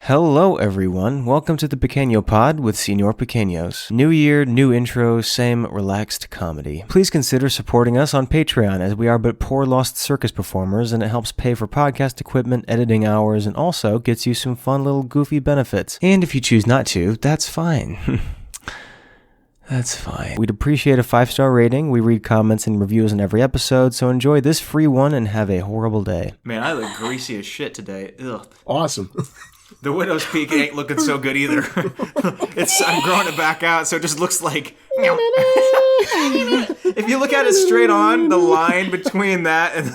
Hello everyone, welcome to the Pequeno pod with Señor Pequeños. New year, new intro, same relaxed comedy. Please consider supporting us on Patreon as we are but poor lost circus performers and it helps pay for podcast equipment, editing hours, and also gets you some fun little goofy benefits. And if you choose not to, that's fine. That's fine. We'd appreciate a 5-star rating. We read comments and reviews in every episode, so enjoy this free one and have a horrible day. Man, I look greasy as shit today. Ugh. Awesome. The widow's peak ain't looking so good either. I'm growing it back out, so it just looks like... If you look at it straight on, the line between that and...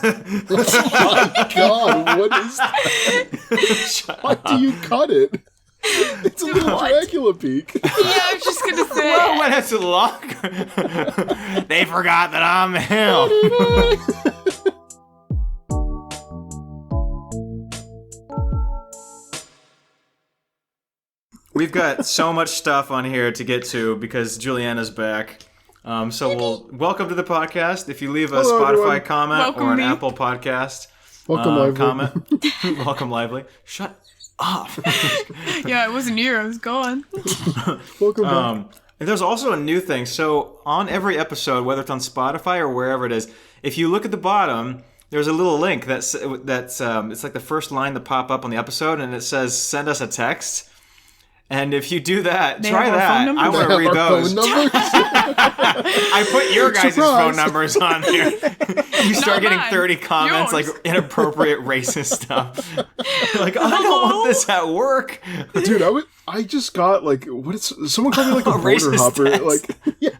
Oh my god, what is that? Why do you cut it? It's a little Dracula peak. Yeah, I was just gonna say. Well, when it's longer, they forgot that I'm him. We've got so much stuff on here to get to because Julianna's back. So welcome to the podcast. If you leave a Spotify everyone. comment Welcome or an me. Apple podcast Lively. comment, welcome Lively. Shut up. Yeah, it wasn't you. I was gone. Welcome back. And there's also a new thing. So on every episode, whether it's on Spotify or wherever it is, if you look at the bottom, there's a little link that's it's like the first line that pop up on the episode, and it says "Send us a text." And if you do that, They try have our that. phone I numbers? want to read those. Numbers? I put your guys' Surprise. phone numbers on there. You start getting mine. 30 comments, Yours. like inappropriate racist stuff. Like, I don't want this at work. Dude, I just got like someone called me like a border racist hopper. text. Like yeah.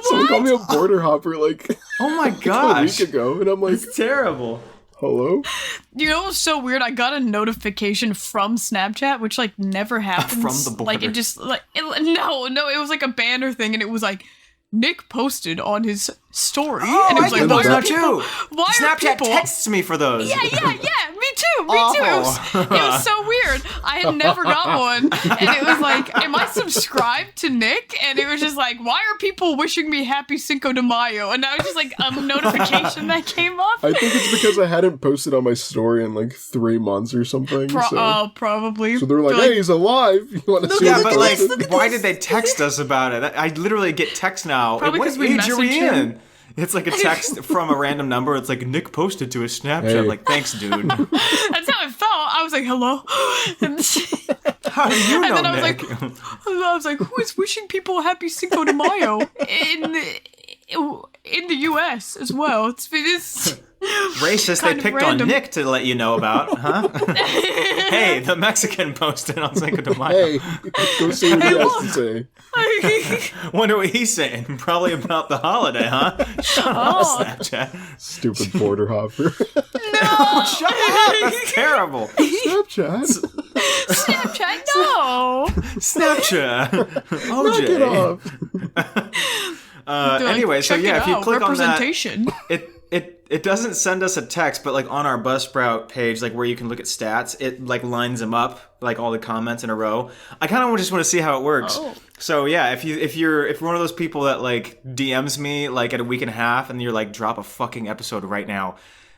Someone called me a border hopper like Oh my a gosh. week ago, and I'm like, It's terrible. hello? You know what's so weird? I got a notification from Snapchat, which like never happens. From the Like border. it just like it was like a banner thing, and it was like Nick posted on his story, Oh, and it was I like, get why those are now people? too. Why Snapchat are people? texts me for those. Yeah, me too. It was so weird. I had never got one, and it was like, am I subscribed to Nick? And it was just like, why are people wishing me happy Cinco de Mayo? And I was just like a notification that came up. I think it's because I hadn't posted on my story in like 3 months or something. Probably. So they're like, hey, he's alive. You want to see Yeah, what but he like, posted? why did they text us about it? I literally get texts now. Probably What 'cause we age are we messaged him. in? It's like a text from a random number. It's like, Nick posted to his Snapchat. Hey. Like, thanks, dude. That's how it felt. I was like, hello. And How do you know, then I was Nick? who is wishing people a happy Cinco de Mayo in the U.S. as well? It's Racist, they kind of picked random. on Nick to let you know about, huh? Hey, the Mexican posted on Cinco de Mayo. Hey, go see what he has to say. Wonder what he's saying. Probably about the holiday, huh? Shut up, Snapchat. Stupid border hopper. Shut up, that's terrible. Snapchat. Snapchat, no. Snapchat. Knock it OJ. off. Anyway, so Check yeah, it if you out. click on that, Representation. it doesn't send us a text, but like on our Buzzsprout page, like where you can look at stats, it like lines them up, like all the comments in a row. I kind of just want to see how it works. Oh. So yeah, if you're one of those people that like DMs me like at a week and a half, and you're like, drop a fucking episode right now.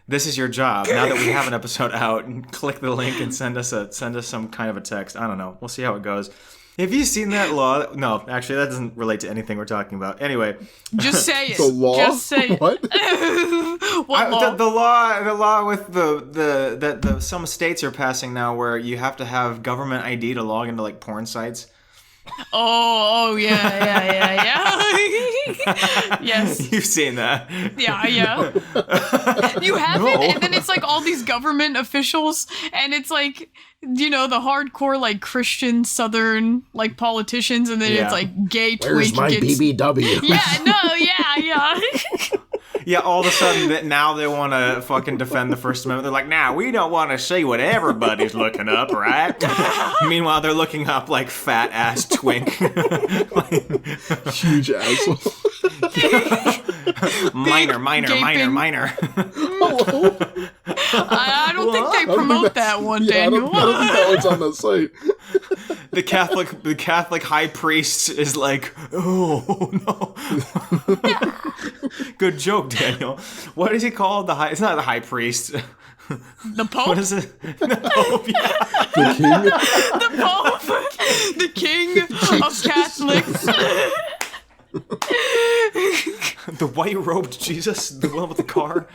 This is your job. Now that we have an episode out, and click the link and send us some kind of a text. I don't know. We'll see how it goes. Have you seen that law? No, actually, that doesn't relate to anything we're talking about. Anyway, Just say it. The law? Just say it. What? What law? the law with the some states are passing now where you have to have government ID to log into like porn sites. Oh, yeah. Yes. You've seen that. Yeah. You have No. it, and then it's like all these government officials, and it's like, you know, the hardcore like Christian Southern like politicians, and then Yeah. it's like gay Where's twink my gets. BBW? Yeah, no, yeah. Yeah, all of a sudden that now they want to fucking defend the First Amendment. They're like, nah, we don't want to see what everybody's looking up, right? Meanwhile, they're looking up like fat ass twink. Huge asshole. minor. gaping- Hello? I don't think they promote that one, Yeah, I Daniel. don't think that one's on the site. The Catholic high priest is like, oh no. Good joke, Daniel. What is he called? It's not the high priest. The Pope? What is it? The Pope, yeah. The king? The Pope, the King of Catholics. The white-robed Jesus, the one with the car.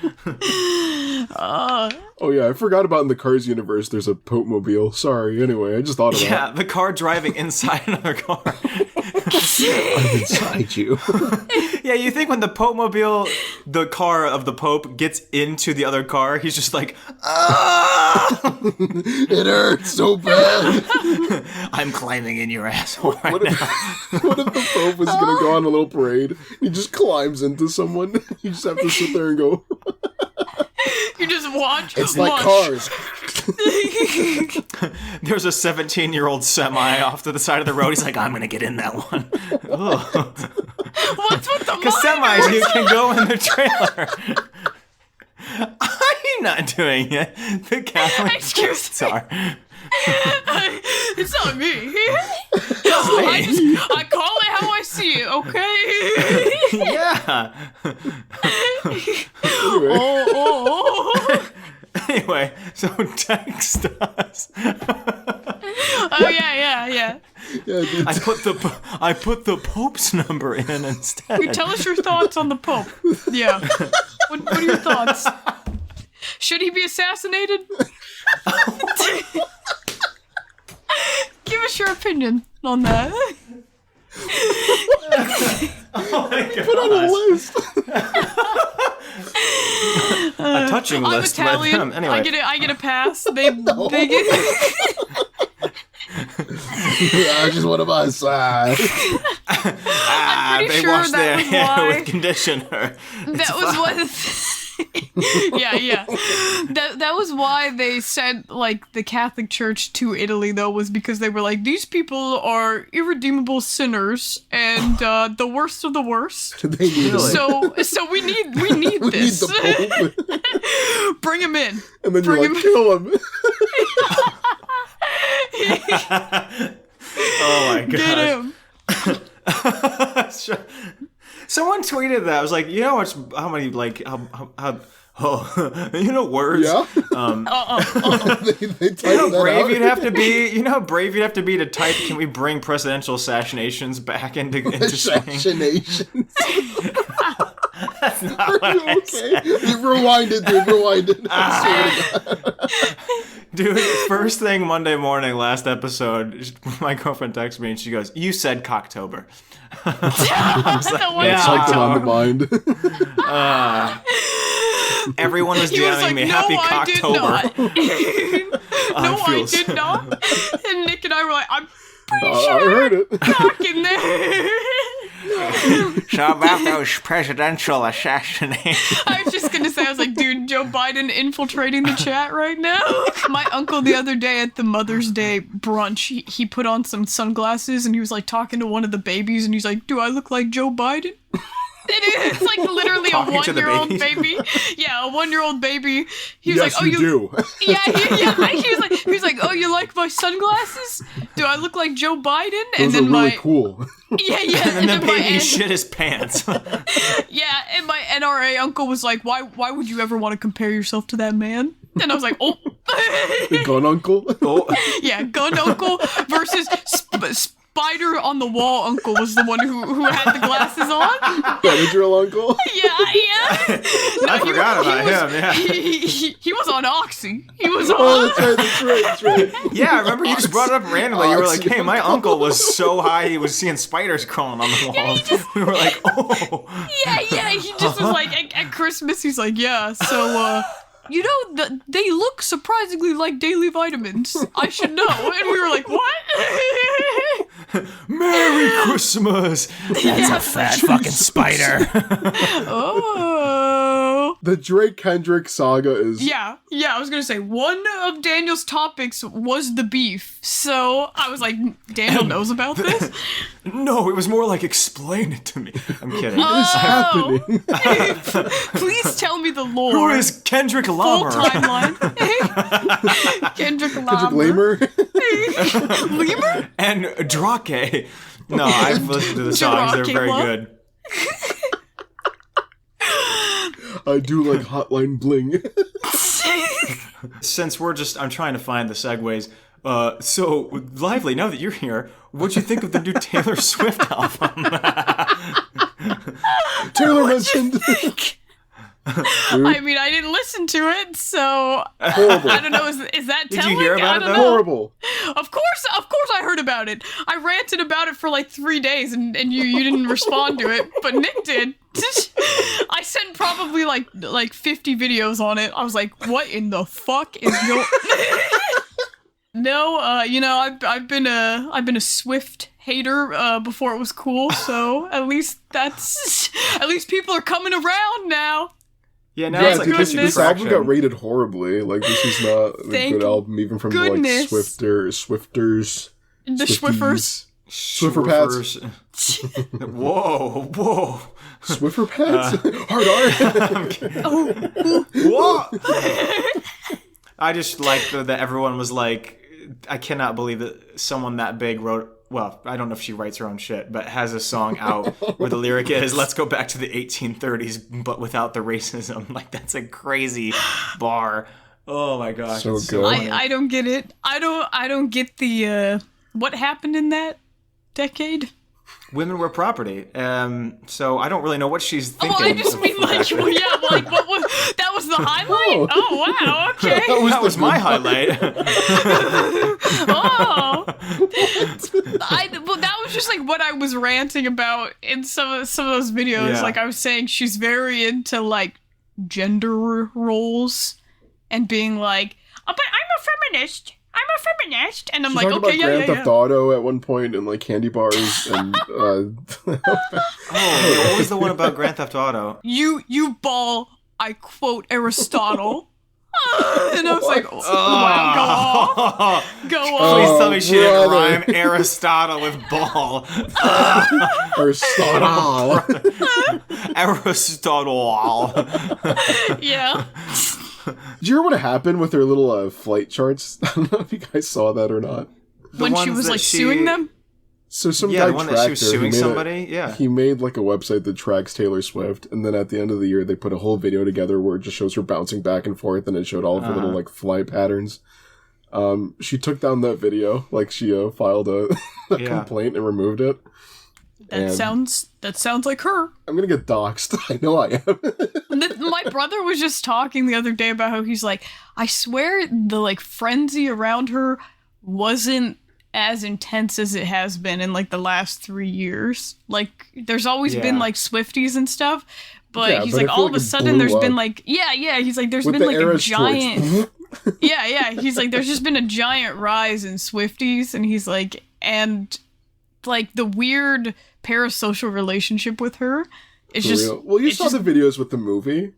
Oh yeah, I forgot about in the Cars universe there's a Pope mobile. Sorry, anyway, I just thought of that. Yeah, the car driving inside another car. I'm inside you. Yeah, you think when the Pope mobile, the car of the Pope, gets into the other car, he's just like, ah! It hurts so bad. I'm climbing in your asshole right What now. what if the Pope was gonna go on a little parade? He just climbs into someone. You just have to sit there and go, You just watch. it's like watch. Cars. There's a 17-year-old semi off to the side of the road. He's like, I'm gonna get in that one. What's with the Because semis, you can go in the trailer. I'm not doing it. The Catholic Excuse priests are. It's not me. me. I call it how I see it, okay? Yeah. Anyway, Oh. Anyway, so text us. Oh, yeah. yeah, dude. I put the Pope's number in instead. Tell us your thoughts on the Pope. Yeah. What are your thoughts? Should he be assassinated? Give us your opinion on that. Oh my God. Put on a list. A touching I'm list with Italian. him. Anyway. I get a pass. They get. I just want to buy a side. pretty They sure wash that their was hair why- with conditioner. That was what. yeah. That was why they sent like the Catholic Church to Italy, though, was because they were like, these people are irredeemable sinners and the worst of the worst. They need Really? So we need We need this. the Pope. Bring him in. And then you're Bring like, him- kill him. Oh my Get God. him. Someone tweeted that. I was like, you know how many like how you know words. Yeah. They typed You know how that brave out. you'd have to be. You know how brave you'd have to be to type. Can we bring presidential assassinations back into Spain? Assassinations. That's not Are what you I said. okay? Rewind it, dude. Rewind it. I swear to God. Dude, first thing Monday morning, last episode, my girlfriend texts me and she goes, "You said Cocktober." Yeah. Something on the mind. Everyone was He was DMing like, me, no, "Happy I did Cocktober." not. No, I feel did not. And Nick and I were like, I'm pretty I sure heard it. cock in there. So about those presidential assassinations. I was just gonna say, I was like, dude, Joe Biden infiltrating the chat right now. My uncle the other day at the Mother's Day brunch, he put on some sunglasses and he was like talking to one of the babies and he's like, do I look like Joe Biden? It's like literally a Talking to the 1-year-old babies? baby. Yeah, a 1-year-old baby. He was Yes, like, oh, you do. Yeah, he was like, oh, you like my sunglasses? Do I look like Joe Biden? Those are really cool. Yeah. And then then my baby N- shit his pants. yeah, and my NRA uncle was like, why would you ever want to compare yourself to that man? And I was like, oh. Gun uncle. Oh, Yeah, gun uncle versus spider on the wall uncle was the one who had the glasses on. Benadryl uncle. Yeah. No, I forgot about him, yeah. He was on Oxy. He was on. Oh, that's right. yeah, I remember you just brought it up randomly. You were like, Oxy hey, my uncle was so high he was seeing spiders crawling on the walls. We were like, oh. Yeah. He just was like, at Christmas, he's like, yeah, so, you know, they look surprisingly like daily vitamins. I should know. And we were like, what? Merry Christmas. That's a fat fucking spider. Oh. The Drake Kendrick saga is. Yeah, I was gonna say, one of Daniel's topics was the beef. So I was like, Daniel knows about this? No, it was more like, explain it to me. I'm kidding. What is happening? Please tell me the lore. Who is Kendrick Full Lamar? timeline. Kendrick Kendrick Lamar. Lamer? Lemur? And Drake. No, I've listened to the songs. They're very Dracula. good. I do like Hotline Bling. Since I'm trying to find the segues. So, Lively, now that you're here, what'd you think of the new Taylor Swift album? Taylor mentioned. I mean, I didn't listen to it, so Horrible. I don't know. Is that Did telling? you hear about it, though? Horrible. Of course, I heard about it. I ranted about it for like 3 days, and you didn't respond to it, but Nick did. I sent probably like 50 videos on it. I was like, what in the fuck is going? No, I've been a Swift hater before it was cool, so at least people are coming around now. Yeah, now it's like this album got rated horribly. Like, this is not a good album, even from the Swifters. The Swiffers. Swiffer pads. Whoa. Swiffer pads? Hard R. Whoa. I just like that everyone was like, I cannot believe that someone that big wrote, well, I don't know if she writes her own shit, but has a song out where the lyric is, let's go back to the 1830s, but without the racism. Like, that's a crazy bar. Oh my gosh. So good. I don't get it. I don't get the, what happened in that decade? Women were property. So I don't really know what she's thinking. Oh, I just mean what was, that was the highlight? Oh, wow, okay. That was my highlight. Oh. Well, that was just like what I was ranting about in some of those videos. Yeah. Like, I was saying she's very into like gender roles and being like, oh, but I'm a feminist. And I'm She like, talked okay, about Grand yeah. Theft Auto at one point and like candy bars and Oh, what was the one about Grand Theft Auto? You ball, I quote Aristotle. And I was like, wow, go on. Please tell me she didn't rhyme Aristotle with ball. Aristotle. Aristotle. Yeah. Did you hear what happened with her little flight charts? I don't know if you guys saw that or not. When she was like suing them? So some Yeah, guy the one that she was tracked her. suing somebody? Yeah. He made like a website that tracks Taylor Swift, and then at the end of the year they put a whole video together where it just shows her bouncing back and forth, and it showed all of her little like flight patterns. She took down that video, like she filed a complaint and removed it. That sounds like her. I'm gonna get doxxed. I know I am. My brother was just talking the other day about how he's like, I swear the like frenzy around her wasn't as intense as it has been in like the last 3 years. Like, there's always been like Swifties and stuff, but he's like, all of a sudden there's been like, he's like, there's been like a giant, he's like, there's just been a giant rise in Swifties, and he's like, and like the weird parasocial relationship with her is just real. Well, you saw the videos with the movie.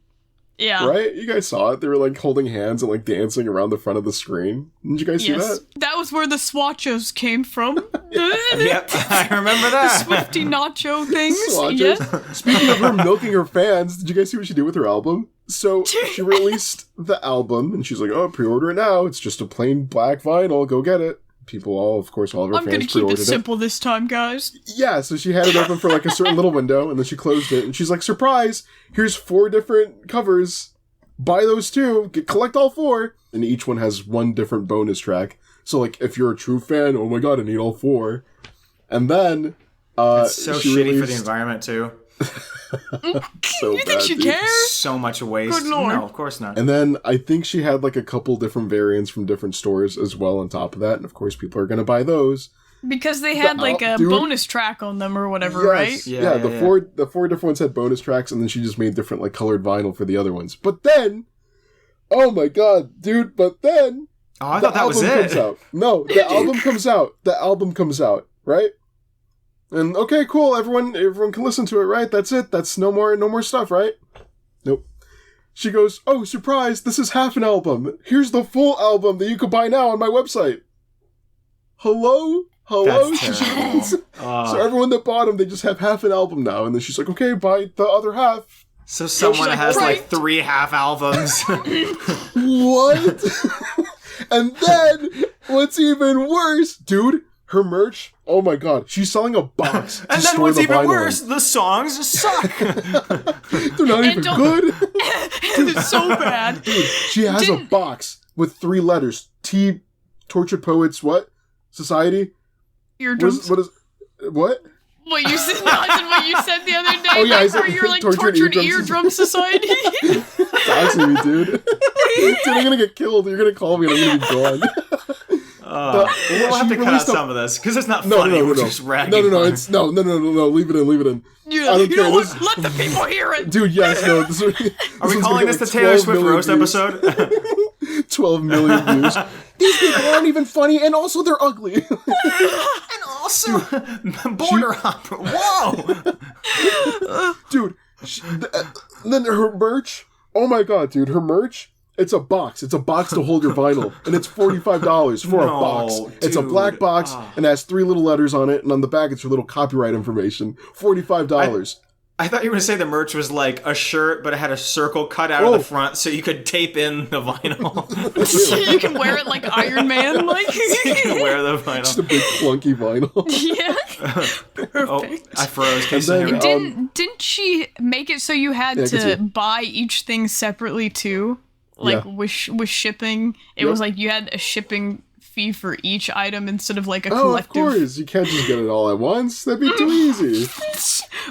Yeah. Right? You guys saw it. They were like holding hands and like dancing around the front of the screen. Didn't you guys see that? That was where the swatchos came from. Yep, I remember that. The Swifty nacho things. Swatches. Yeah. Speaking of her milking her fans, did you guys see what she did with her album? So she released the album and she's like, oh, pre-order it now. It's just a plain black vinyl. Go get it. People of her I'm fans gonna keep pre-ordered it simple this time, guys. Yeah, so she had it open for like a certain little window, and then she closed it, and she's like, surprise, here's 4 different covers. Buy those 2, collect all 4, and each one has 1 different bonus track. So like, if you're a true fan, oh my god, I need all 4. And then, it's so shitty for the environment, too. So you think she cares? So much waste. Good lord. No, of course not. And then I think she had like a couple different variants from different stores as well on top of that, and of course people are gonna buy those. Because they had like a bonus track on them or whatever, right? Yeah, the 4 different ones had bonus tracks, and then she just made different like colored vinyl for the other ones. But then, oh my god, dude! But then, I thought that was it. Comes out. No, the album comes out. The album comes out, right? And okay, cool. Everyone can listen to it, right? That's it. That's no more stuff, right? Nope. She goes, oh, surprise! This is half an album. Here's the full album that you can buy now on my website. Hello. That's So everyone that bought them, they just have half an album now, and then she's like, okay, buy the other half. So someone like, has right. like 3 half albums. What? And then, what's even worse, dude, her merch, oh my god, she's selling a box to And then store what's the even vinyl worse, in. the songs suck. They're not even good. It's so bad. Dude, she has a box with 3 letters. T, Tortured Poets, what? Society? Eardrums. What? What you said? I said what you said the other day. Oh, yeah, I where said you're like tortured tortured eardrum eardrum society. Doxing me, dude. Dude, I'm gonna get killed. You're gonna call me and I'm gonna be gone. We'll have to cut out some of this because it's not funny. We're just ragging. No. Leave it in. You I don't care. what? Let the people hear it. Dude, yes, no. Are we calling this the Taylor Swift roast episode? 12 million views. These people aren't even funny, and also they're ugly. And also, border hopper. Whoa! Dude, then her merch. Oh my god, dude, her merch. It's a box. It's a box to hold your vinyl, and it's $45 for a box. It's a black box and it has 3 little letters on it, and on the back it's your little copyright information. $45. I thought you were going to say the merch was like a shirt, but it had a circle cut out of the front so you could tape in the vinyl. You can wear it like Iron Man, like You can wear the vinyl. Just a big clunky vinyl. yeah. Perfect. Oh, I froze. Can you then, hear me? Didn't she make it so you had I can see to it. buy each thing separately too? Like with shipping, it was like you had a shipping fee for each item instead of like a collective. Oh, of course. You can't just get it all at once. That'd be too easy.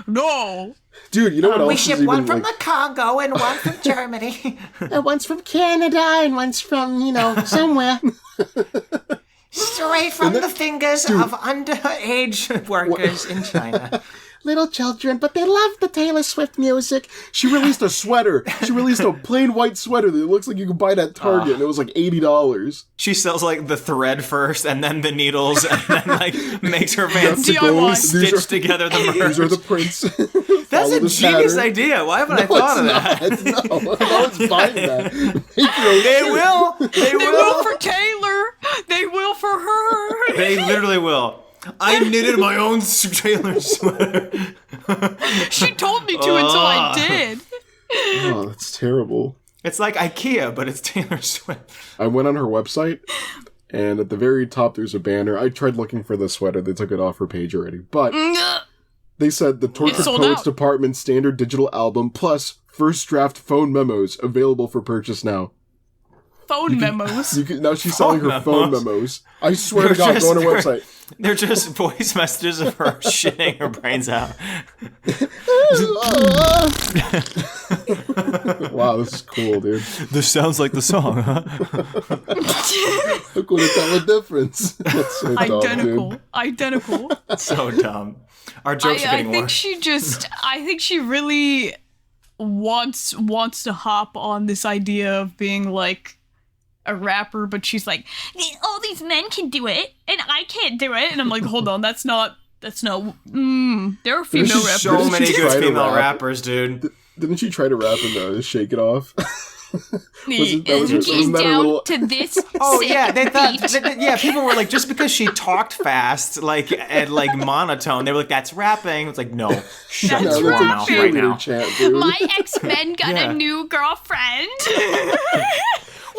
No. Dude, you know what else We is ship even one from like... the Congo and one from Germany. One's from Canada and one's from, somewhere. Straight from the fingers of underage workers in China. Little children, but they love the Taylor Swift music. She released a sweater. She released a plain white sweater that looks like you could buy it at Target, and it was like $80. She sells like the thread first and then the needles and then like makes her fans DIY. stitch together the merch. These are the prints. That's Follow a the genius pattern. idea. Why haven't I thought of that? No, one's buying that. Make your own They shit. will. They They will for Taylor. They will for her. They literally will. I knitted my own Taylor sweater. She told me to until I did. Oh, that's terrible. It's like IKEA, but it's Taylor Swift. I went on her website, and at the very top there's a banner. I tried looking for the sweater. They took it off her page already. But they said the Tortured sold Poets out. Department standard digital album plus first draft phone memos available for purchase now. Phone memos. Now she's selling her phone memos. memos. I swear to God, go on her website. They're just voice messages of her shitting her brains out. Wow, this is cool, dude. This sounds like the song, huh? I couldn't tell the difference. That's so dumb, Identical. So dumb. Our jokes are I getting think worse. I think she really wants to hop on this idea of being like a rapper, but she's like, all these men can do it and I can't do it, and I'm like, hold on, that's not there are female rappers. So many Didn't she good try to female rap? rappers, dude. Didn't she try to rap and Shake It Off? Wasn't that her down little... to this Oh sick yeah, they thought. beat. Yeah, people were like, just because she talked fast, like and like monotone, they were like, "That's rapping." It's like, no, shut That's your rapping. mouth right now. Chant, dude. My ex-men got Yeah. a new girlfriend.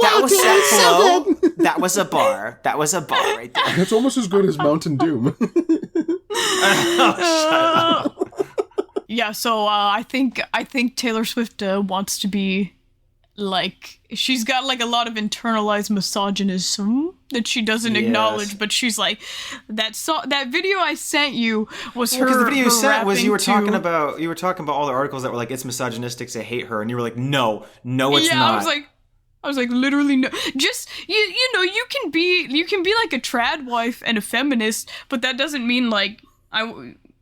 That was that flow. That was a bar. That was a bar right there. That's almost as good as Mountain Doom. Yeah, so I think Taylor Swift wants to be like, she's got like a lot of internalized misogynism that she doesn't acknowledge, but she's like, that video I sent you was her. Because the video you her sent was you were rapping talking to- about all the articles that were like, it's misogynistic to hate her, and you were like, no, it's yeah, not. I was like, literally no. Just you know, you can be like a trad wife and a feminist, but that doesn't mean like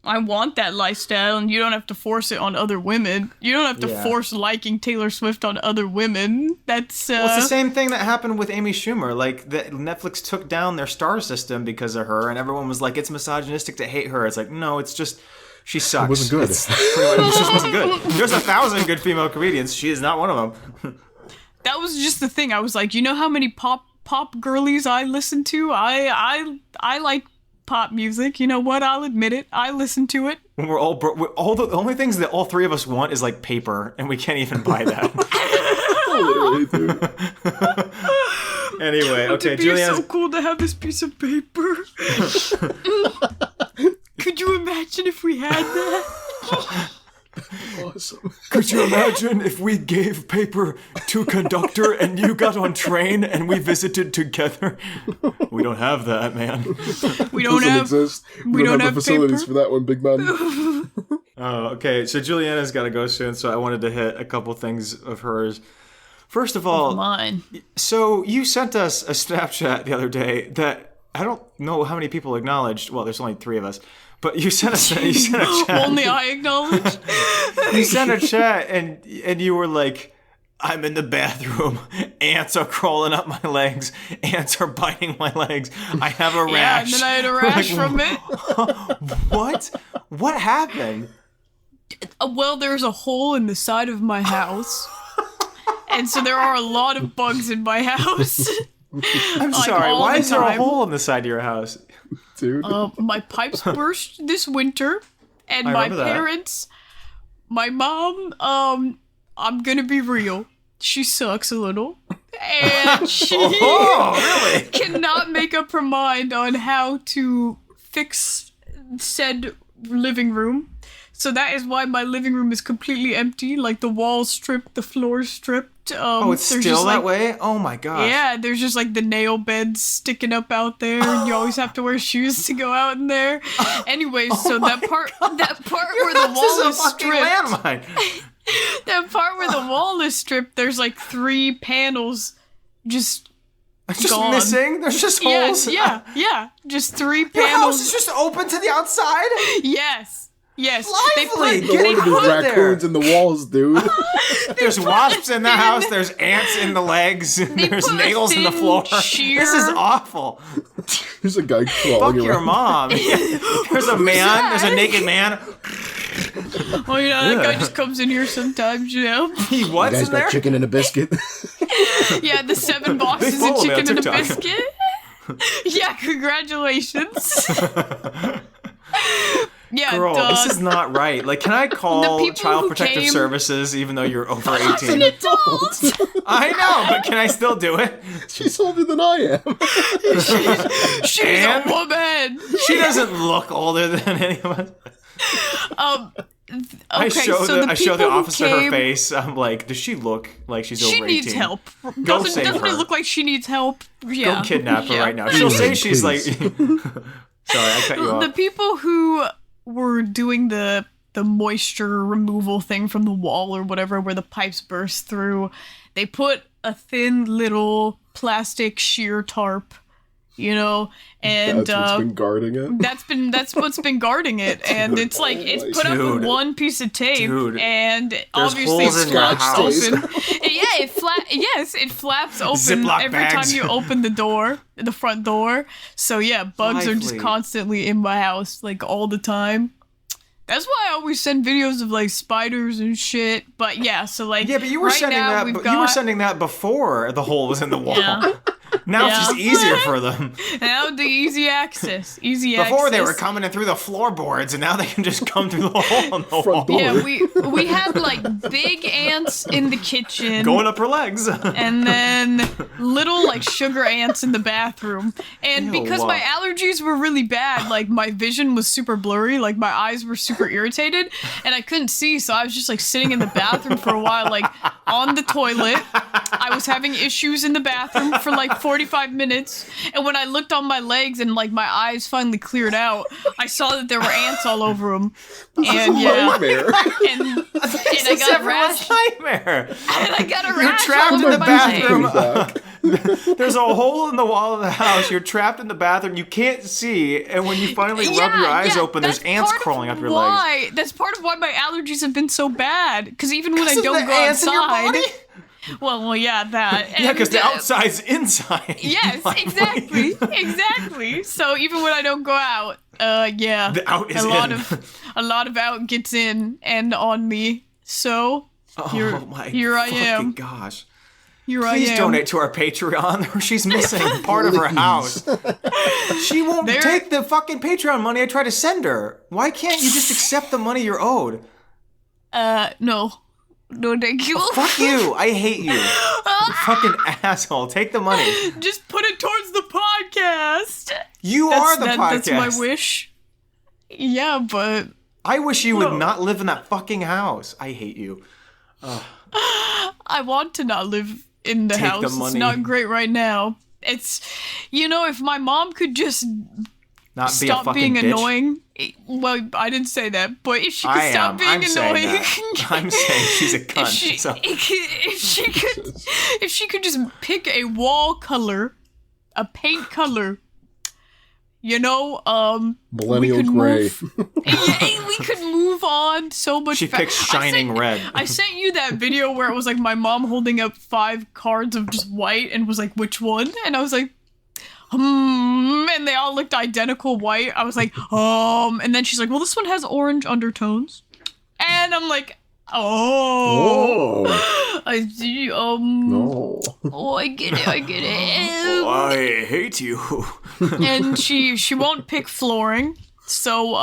I want that lifestyle, and you don't have to force it on other women. You don't have to force liking Taylor Swift on other women. That's Well, it's the same thing that happened with Amy Schumer. Like, Netflix took down their star system because of her, and everyone was like, it's misogynistic to hate her. It's like, no, it's just, she sucks. It wasn't good. It's pretty much, it just wasn't good. There's 1,000 good female comedians. She is not one of them. that was just the thing. I was like, you know how many pop girlies I listen to? I like pop music. You know what? I'll admit it. I listen to it. When we're all the only things that all three of us want is like paper, and we can't even buy that. Literally, dude. Anyway, okay, It'd be Julianna's... so cool to have this piece of paper. Could you imagine if we had that? Awesome. Could you imagine if we gave paper to conductor and you got on train and we visited together? We don't have that, man. We don't Doesn't have. exist. We don't have the facilities paper. for that one, big man. Oh, okay. So Julianna's got to go soon, so I wanted to hit a couple things of hers. First of all, Mine. so you sent us a Snapchat the other day that I don't know how many people acknowledged. Well, there's only 3 of us. But you sent us a chat. Only I acknowledge. You sent a chat and you were like, I'm in the bathroom. Ants are crawling up my legs. Ants are biting my legs. I have a rash. Yeah, and then I had a rash from it. What? What happened? Well, there's a hole in the side of my house. And so there are a lot of bugs in my house. I'm Like, sorry. all Why the is there a time. hole in the side of your house? Dude. My pipes burst this winter, and I my remember that. parents, my mom, I'm gonna be real. She sucks a little, and she Oh, really? cannot make up her mind on how to fix said living room. So that is why my living room is completely empty. Like the walls stripped, the floors stripped. Oh, it's there's still just, that like, way? Oh my gosh. Yeah, there's just like the nail beds sticking up out there, and you always have to wear shoes to go out in there. Anyway, so that part where the wall is stripped, landmine. that part where the wall is stripped, there's like 3 panels just It's just gone. missing. There's just holes. Yeah, just 3 Your panels. house is just open to the outside? Yes. Lively! No Get wonder out there's there. raccoons in the walls, dude. There's wasps in the house. There's ants in the legs. There's put a nails in the thin floor. sheer- This is awful. There's a guy Fuck crawling your around. mom. There's a man. There's a naked man. Oh yeah, that guy just comes in here sometimes, you know. He what's Guy's in there? got chicken and a biscuit. Yeah, the 7 boxes follow of me on chicken and a TikTok. biscuit. Yeah, congratulations. Yeah, Girl, duh. this is not right. Like, can I call people Child who Protective came- Services even though you're over 18? An adult. I know, but can I still do it? She's older than I am. She's And- a woman. She doesn't look older than any of us. Okay, I show so I show the people who officer her came- face. I'm like, does she look like she's She over 18? needs help. Go save Doesn't her. it look like she needs help? Yeah. Go kidnap her Yeah. right now. She'll say Please, she's like. please. Sorry, I cut you The off. people who were doing the moisture removal thing from the wall or whatever where the pipes burst through, they put a thin little plastic sheer tarp, you know, and That's what's been guarding it. that's what's been guarding it, and it's like it's put up with Dude. one piece of tape, Dude. and obviously holes it in your flaps house. open. Yeah, it flaps open Ziploc every bags. time you open the front door. So yeah, bugs are just Lively. constantly in my house, like all the time. That's why I always send videos of like spiders and shit. But yeah, so like Yeah, but you were right sending now that. we've You were got- sending that before the hole was in the wall. Yeah. Now it's Yeah. just easier for them. Now the easy access, Before they were access. coming in through the floorboards, and now they can just come through the hole in the wall. Front door. Yeah, we had like big ants in the kitchen. Going up her legs. And then little like sugar ants in the bathroom. And Ew. because my allergies were really bad, like my vision was super blurry, like my eyes were super irritated, and I couldn't see, so I was just like sitting in the bathroom for a while, like on the toilet. I was having issues in the bathroom for like 45 minutes, and when I looked on my legs and like my eyes finally cleared out, I saw that there were ants all over them. And yeah, Nightmare. and I got a rash. Nightmare. And I got a You're rash trapped all in over the my bathroom. leg. There's a hole in the wall of the house. You're trapped in the bathroom. You can't see, and when you finally rub your eyes open, there's that's ants part of crawling up your legs. That's part of why my allergies have been so bad. Because even when I Because of don't the go ants in your outside, body? well, yeah, that. Yeah, because And, the outside's inside. Yes, Lively. exactly. So even when I don't go out, yeah, The out is a lot in. a lot of out gets in and on me. So here, Oh my here I fucking am. gosh. Here Please I am. donate to our Patreon. She's missing part of her house. She won't There- take the fucking Patreon money I try to send her. Why can't you just accept the money you're owed? No. No, thank you. Fuck you. I hate you. You fucking asshole. Take the money. Just put it towards the podcast. You are the podcast. That's my wish. Yeah, but... I wish you would not live in that fucking house. I hate you. I want to not live in the Take house. the money. It's not great right now. It's, if my mom could just Not be a stop fucking being bitch. annoying. Well, I didn't say that, but if she could stop being I'm saying annoying. that. I'm saying she's a cunt. If she could just pick a wall color, a paint color, Millennial we could gray. we could move on so much. She picked shining red. I sent you that video where it was like my mom holding up 5 cards of just white and was like, which one? And I was like, and they all looked identical white. I was like, and then she's like, well, this one has orange undertones. And I'm like, I see, No. oh, I get it. I hate you. And she won't pick flooring. So,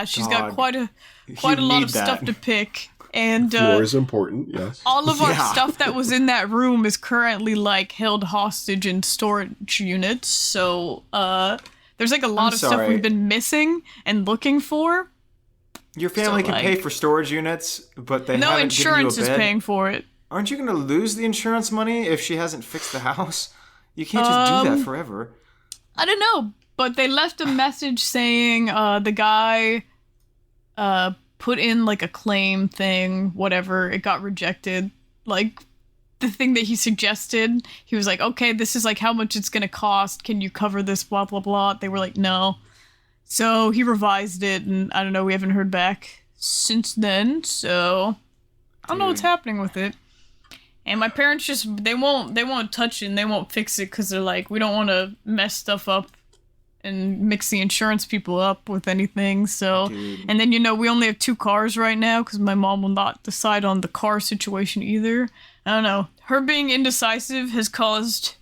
she's got Dog. quite a You lot need of that. stuff to pick. And Floor is important, yes. all of our Yeah. stuff that was in that room is currently like held hostage in storage units. So there's like a lot of stuff sorry. we've been missing and looking for. Your family So, can like- pay for storage units, but they No haven't insurance given is you a bed. paying for it. Aren't you going to lose the insurance money if she hasn't fixed the house? You can't just do that forever. I don't know, but they left a message saying the guy put in like a claim thing, whatever, it got rejected. Like the thing that he suggested, he was like, okay, this is like how much it's gonna cost, can you cover this, blah blah blah. They were like, no. So he revised it, and I don't know, we haven't heard back since then, so I don't know what's happening with it. And my parents just, they won't touch it and they won't fix it because they're like, we don't want to mess stuff up and mix the insurance people up with anything. So, Dude. and then, we only have 2 cars right now because my mom will not decide on the car situation either. I don't know. Her being indecisive has caused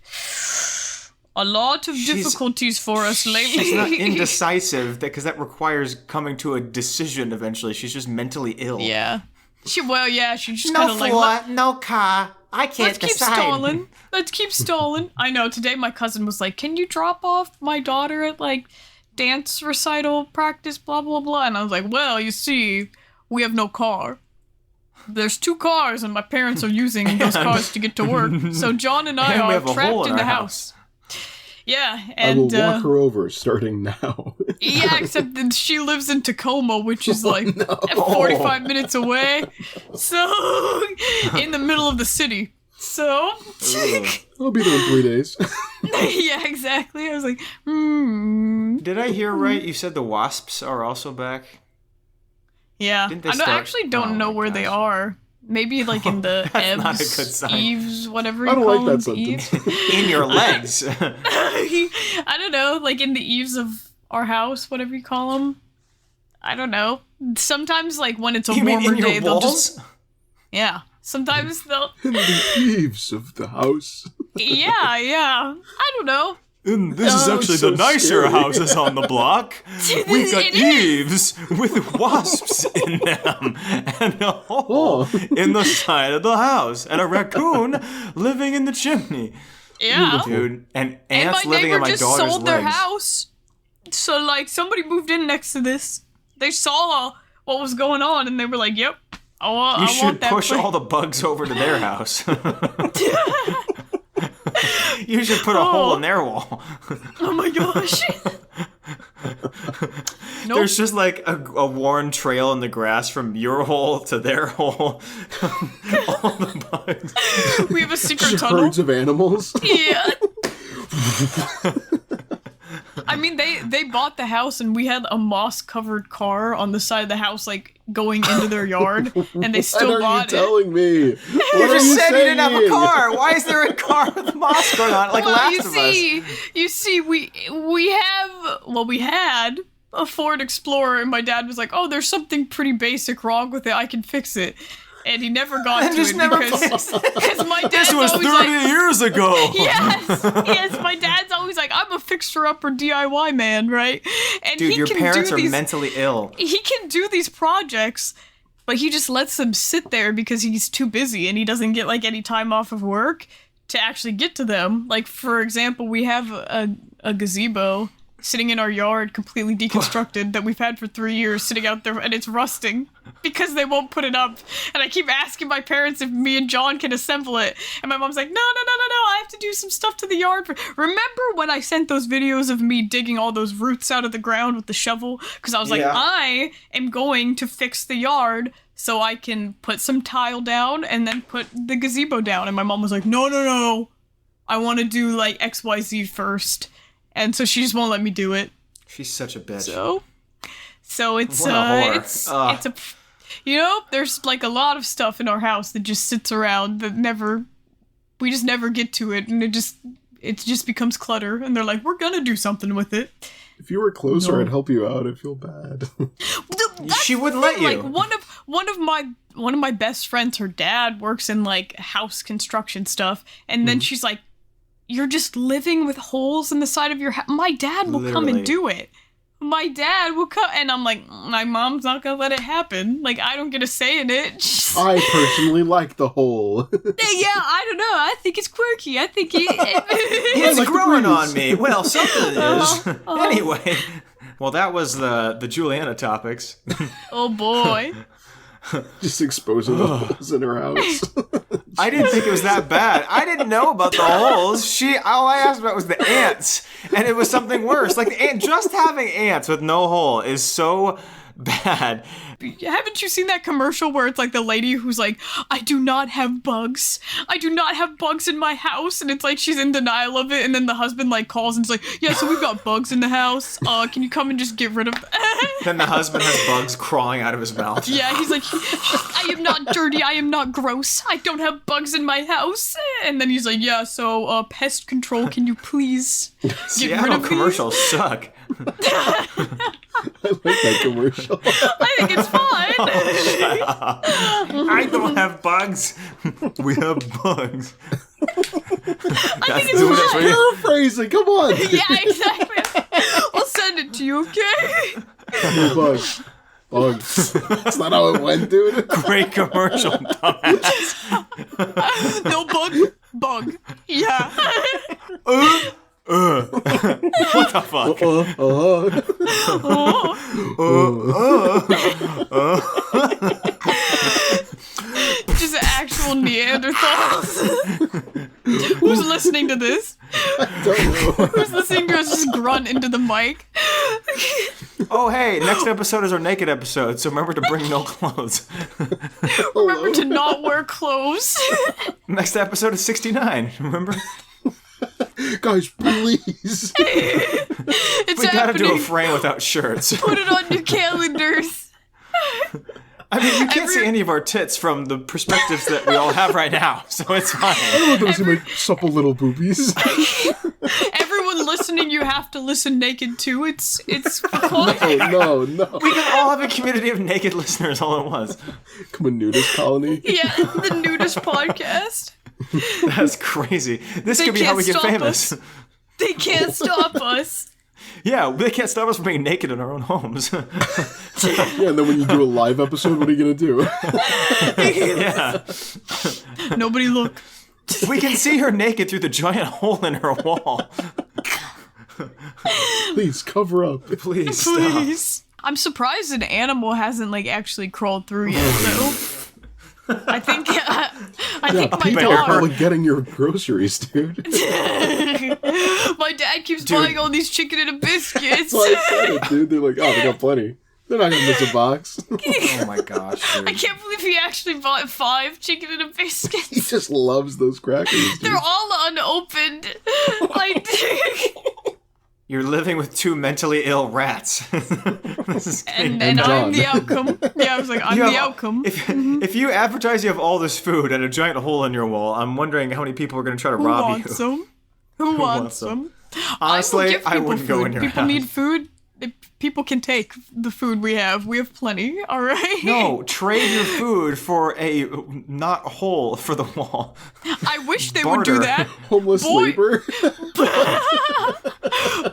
a lot of difficulties for us lately. She's not indecisive because that requires coming to a decision eventually. She's just mentally ill. Yeah. She's just kind No of like, floor, no car. I can't let's keep decide. stalling. Let's keep stalling. I know, today my cousin was like, can you drop off my daughter at, like, dance recital practice, blah, blah, blah. And I was like, well, you see, we have no car. There's 2 cars, and my parents are using those cars to get to work. So John and I And we are have a hole trapped in in the our house. Yeah, I will and walk her over starting now. yeah, except that she lives in Tacoma, which is like 45 minutes away. So, in the middle of the city. So, I'll be there in 3 days. yeah, exactly. I was like, Did I hear right? You said the wasps are also back? yeah. Didn't they I start- actually don't Oh know my where they gosh. are. Maybe like in the That's not a Eves, good sign. Eves, whatever I you don't call like them. that sentence. Eves? In your legs. I don't know, like in the eaves of our house, whatever you call them. I don't know. Sometimes, like when it's a You mean warmer in your day, they'll walls? just Sometimes they'll In the eaves of the house. yeah. I don't know. And this is Oh, actually so the nicer scary. houses on the block. We've got It is. eaves with wasps in them, and a hole Oh. in the side of the house, and a raccoon living in the chimney. Yeah. Dude, and And ants my living in neighbor my just daughter's sold their legs. house. So like somebody moved in next to this. They saw what was going on and they were like, "Yep, I want You I should want that push place." all the bugs over to their house. You should put a hole in their wall. Oh my gosh. Nope. There's just like a worn trail in the grass from your hole to their hole. All the bugs. We have a secret tunnel. Herds of animals. Yeah. I mean, they bought the house and we had a moss-covered car on the side of the house, like, going into their yard, and they still What are you bought it. telling me? What You are just you said you didn't have a saying? car. Why is there a car with moss going on it like Well, Last of Us? you see, we had a Ford Explorer, and my dad was like, "Oh, there's something pretty basic wrong with it. I can fix it." And he never got And to just it never because my dad's This was 30 always like, years ago. yes, my dad's always like, I'm a fixer-upper DIY man, right? And Dude, he your can parents do are these, mentally ill. he can do these projects, but he just lets them sit there because he's too busy and he doesn't get like any time off of work to actually get to them. Like, for example, we have a gazebo sitting in our yard, completely deconstructed, that we've had for 3 years, sitting out there, and it's rusting because they won't put it up. And I keep asking my parents if me and John can assemble it, and my mom's like, no, I have to do some stuff to the yard. Remember when I sent those videos of me digging all those roots out of the ground with the shovel? Because I was like, I am going to fix the yard so I can put some tile down and then put the gazebo down. And my mom was like, no, I want to do like XYZ first. And so she just won't let me do it. She's such a bitch. So it's What a whore. it's a, you know, there's like a lot of stuff in our house that just sits around that we just never get to it, and it just becomes clutter. And they're like, we're gonna do something with it. If you were closer, I'd help you out. I feel bad. She wouldn't let you. Like one of my best friends, her dad works in like house construction stuff, and then she's like, you're just living with holes in the side of your house. My dad will come and do it. My dad will come, and I'm like, my mom's not gonna let it happen. Like, I don't get a say in it. I personally like the hole. Yeah, I don't know. I think it's quirky. I think It's like growing the on me. Well, something is. Anyway, well, that was the Julianna topics. Oh boy. Just exposing the holes in her house. I didn't think it was that bad. I didn't know about the holes. All I asked about was the ants, and it was something worse. Like just having ants with no hole is so bad. Haven't you seen that commercial where it's like the lady who's like, I do not have bugs. I do not have bugs in my house. And it's like she's in denial of it. And then the husband like calls and is like, yeah, so we've got bugs in the house. Can you come and just get rid of them? Then the husband has bugs crawling out of his mouth. Yeah, he's like, I am not dirty. I am not gross. I don't have bugs in my house. And then he's like, yeah, so pest control, can you please get rid of commercials suck. I like that commercial. I think it's fine. I don't have bugs. We have bugs. I think it's fine. Paraphrasing, come on. Yeah, exactly. I'll send it to you, okay? Bugs. Bugs. That's not how it went, dude. Great commercial, dumbass. No bug. Yeah. What the fuck? Just actual Neanderthals. Who's listening to this? I don't know. Who's listening to us just grunt into the mic? Oh, hey, next episode is our naked episode, so remember to bring no clothes. Remember to not wear clothes. Next episode is 69, remember? Guys, please. It's We gotta do a happening. frame without shirts. Put it on your calendars. I mean, you can't see any of our tits from the perspectives that we all have right now, so it's fine. I want those in my supple little boobies. Everyone listening, you have to listen naked too. It's No. We can all have a community of naked listeners all at once. Come a nudist colony. Yeah, the nudist podcast. That's crazy. This They could be how can't we get stop famous. us. They can't stop us. Yeah, they can't stop us from being naked in our own homes. Yeah, and then when you do a live episode, what are you gonna do? Yeah. Nobody look. We can see her naked through the giant hole in her wall. Please cover up. Please stop. Please. I'm surprised an animal hasn't like actually crawled through yet. Though. I think my People are dog. probably getting your groceries, dude. My dad keeps buying all these chicken and a biscuits. That's why I said it, dude. They're like, oh, they got plenty. They're not gonna miss a box. Oh my gosh, dude. I can't believe he actually bought 5 chicken and a He biscuit. just loves those crackers, dude. They're all unopened. You're living with 2 mentally ill rats. And And I'm John. the outcome. Yeah, I was like, I'm You the have- outcome. If you advertise you have all this food and a giant hole in your wall, I'm wondering how many people are going to try to Who rob wants you. some? Who wants wants some? Honestly, give I people wouldn't go food. in your People house. need food. If people can take the food we have. We have plenty, all right? No, trade your food for a not hole for the wall. I wish they would do Barter. that. Homeless Boy. labor.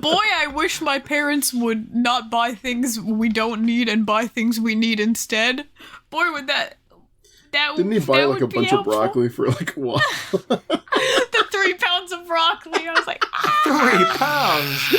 Boy, I wish my parents would not buy things we don't need and buy things we need instead. Boy, would that Didn't he buy like a bunch of broccoli for like what? The 3 pounds of broccoli. I was like, 3 pounds.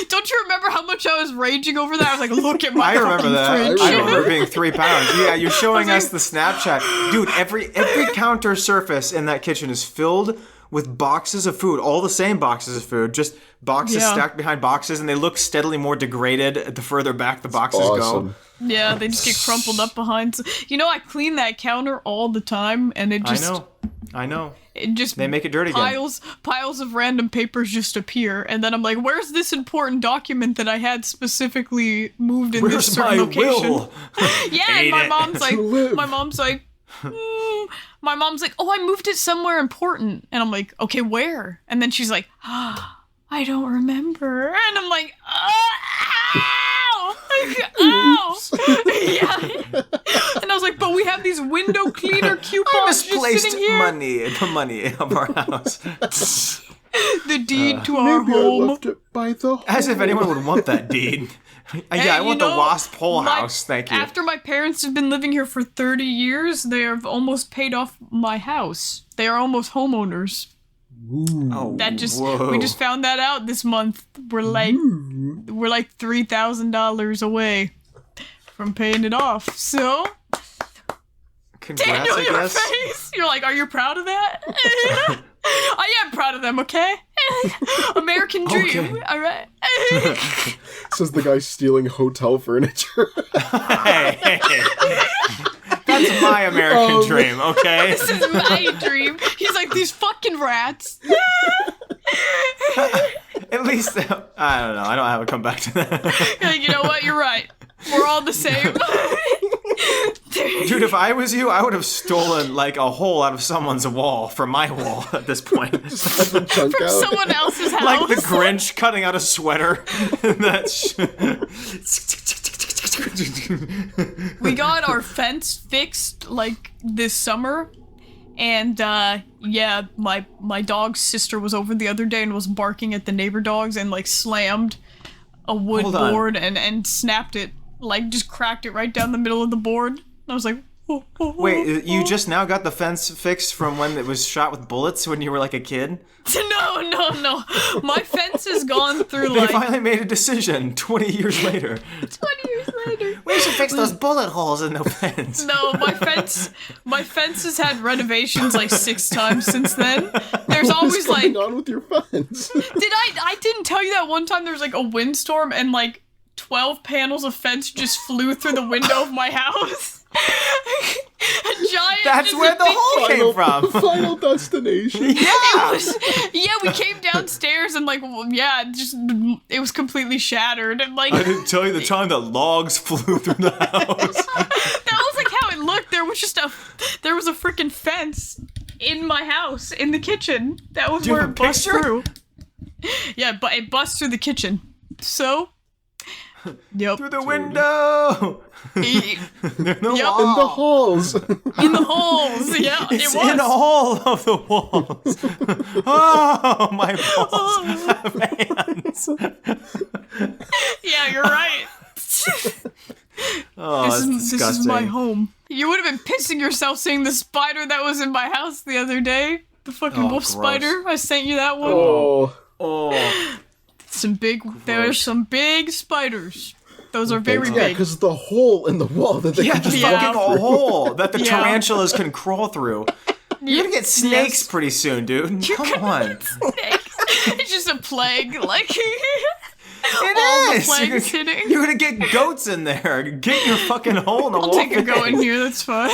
Don't you remember how much I was raging over that? I was like, look at my I remember that. fridge. I remember being 3 pounds. Yeah, you're showing us the Snapchat. Dude, every counter surface in that kitchen is filled with boxes of food, all the same boxes of food, just boxes stacked behind boxes, and they look steadily more degraded the further back the boxes go. Yeah, they just get crumpled up behind. You know, I clean that counter all the time, and it just... I know. It just they make it dirty again. Piles of random papers just appear, and then I'm like, "Where's this important document that I had specifically moved in this certain location?" Will? Yeah, and my mom's like, "Oh, I moved it somewhere important," and I'm like, "Okay, where?" And then she's like, "I don't remember," and I'm like, "Ow!" Yeah. And I was like, but we have these window cleaner coupons just sitting here. The money of our house. The deed to our home. I left it by the hole. As if anyone would want that deed. Hey, I want the wasp hole house. Thank you. After my parents have been living here for 30 years, they have almost paid off my house. They are almost homeowners. Ooh. We just found that out this month. We're like $3,000 away from paying it off. So, congrats, Daniel, I your guess. face. You're like, are you proud of that? I am proud of them. Okay, American dream. Okay. All right. Says the guy stealing hotel furniture. Hey. That's my American dream, okay? This is my dream. He's like, these fucking rats. At least, I don't know. I don't have to come back to that. You're like, you know what? You're right. We're all the same. Dude, if I was you, I would have stolen like a hole out of someone's wall from my wall at this point. Chunk From out. someone else's house. Like the Grinch cutting out a sweater. We got our fence fixed like this summer, and yeah, my dog's sister was over the other day and was barking at the neighbor dogs and like slammed a wood board and snapped it, like just cracked it right down the middle of the board. I was like, oh, oh, Wait, you just now got the fence fixed from when it was shot with bullets when you were like a kid? No. My fence has gone through They like finally made a decision 20 years later. 20 years later. We should fix those bullet holes in the fence. No, my fence has had renovations like 6 times since then. There's always What's like, going on with your fence? I didn't tell you that one time there was like a windstorm and like 12 panels of fence just flew through the window of my house. A giant. That's where the hole came from. Final destination. Yeah, we came downstairs and like, it was completely shattered and like. I didn't tell you the time that logs flew through the house. That was like how it looked. There was a freaking fence in my house in the kitchen. That was where it bust through. Yeah, but it bust through the kitchen. So. Yep. Through the window. In the halls. In the holes. Yeah, It's it was. in all of the walls. Oh, my balls have hands. Yeah, you're right. Oh, This is my home. You would have been pissing yourself seeing the spider that was in my house the other day. The fucking wolf gross. spider. I sent you that one. Oh. There's some big spiders. Those are very Yeah, big. because the hole in the wall that they can just fucking a hole that the Yeah. tarantulas can crawl through. You're gonna get snakes pretty soon, dude. Come on. It's just a plague. Like, It is. plagues hitting. You're gonna get goats in there. Get your fucking hole in the wall. I'll take a go in here. That's fine.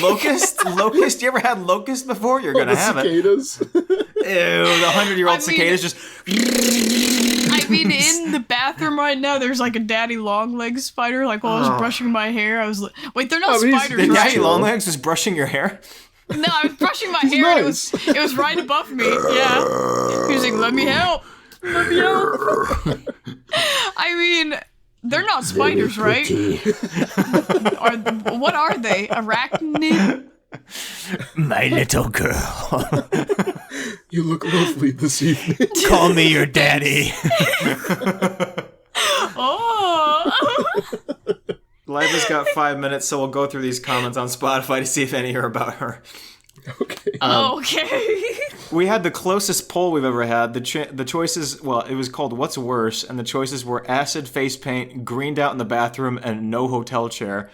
Locust? You ever had locust before? You're gonna have it. cicadas. Ew, the 100-year-old I mean- cicadas just. I mean, in the bathroom right now, there's like a daddy long leg spider. Like while I was brushing my hair, I was like, wait, they're not spiders, The right? daddy longlegs is brushing your hair. No, I was brushing my hair. And it was right above me. Yeah. He was like, "Let me help. Let me help." I mean, they're not spiders, right? What are they? Arachnid? My little girl. You look lovely this evening. Call me your daddy. Oh. Lively's got 5 minutes, so we'll go through these comments on Spotify to see if any are about her. Okay. Okay. We had the closest poll we've ever had. The choices, well, it was called What's Worse, and the choices were acid face paint, greened out in the bathroom, and no hotel chair.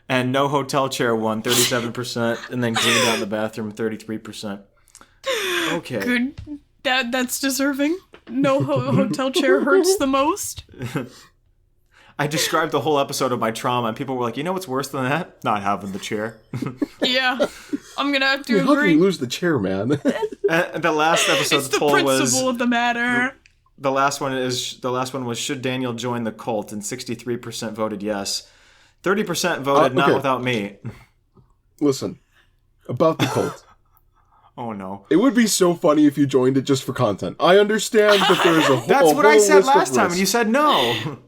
And no hotel chair won 37%, and then greened out in the bathroom 33%. Okay. Good. That's deserving. No hotel chair hurts the most. I described the whole episode of my trauma, and people were like, you know what's worse than that? Not having the chair. Yeah. I'm gonna have to How can agree. you lose the chair, man? The last episode's It's the poll principle was... of the matter. The last one was, should Daniel join the cult? And 63% voted yes. 30% voted not okay. without me. Listen, about the cult. Oh no. It would be so funny if you joined it just for content. I understand that there's a whole That's what I said list of last time, and risks. you said no.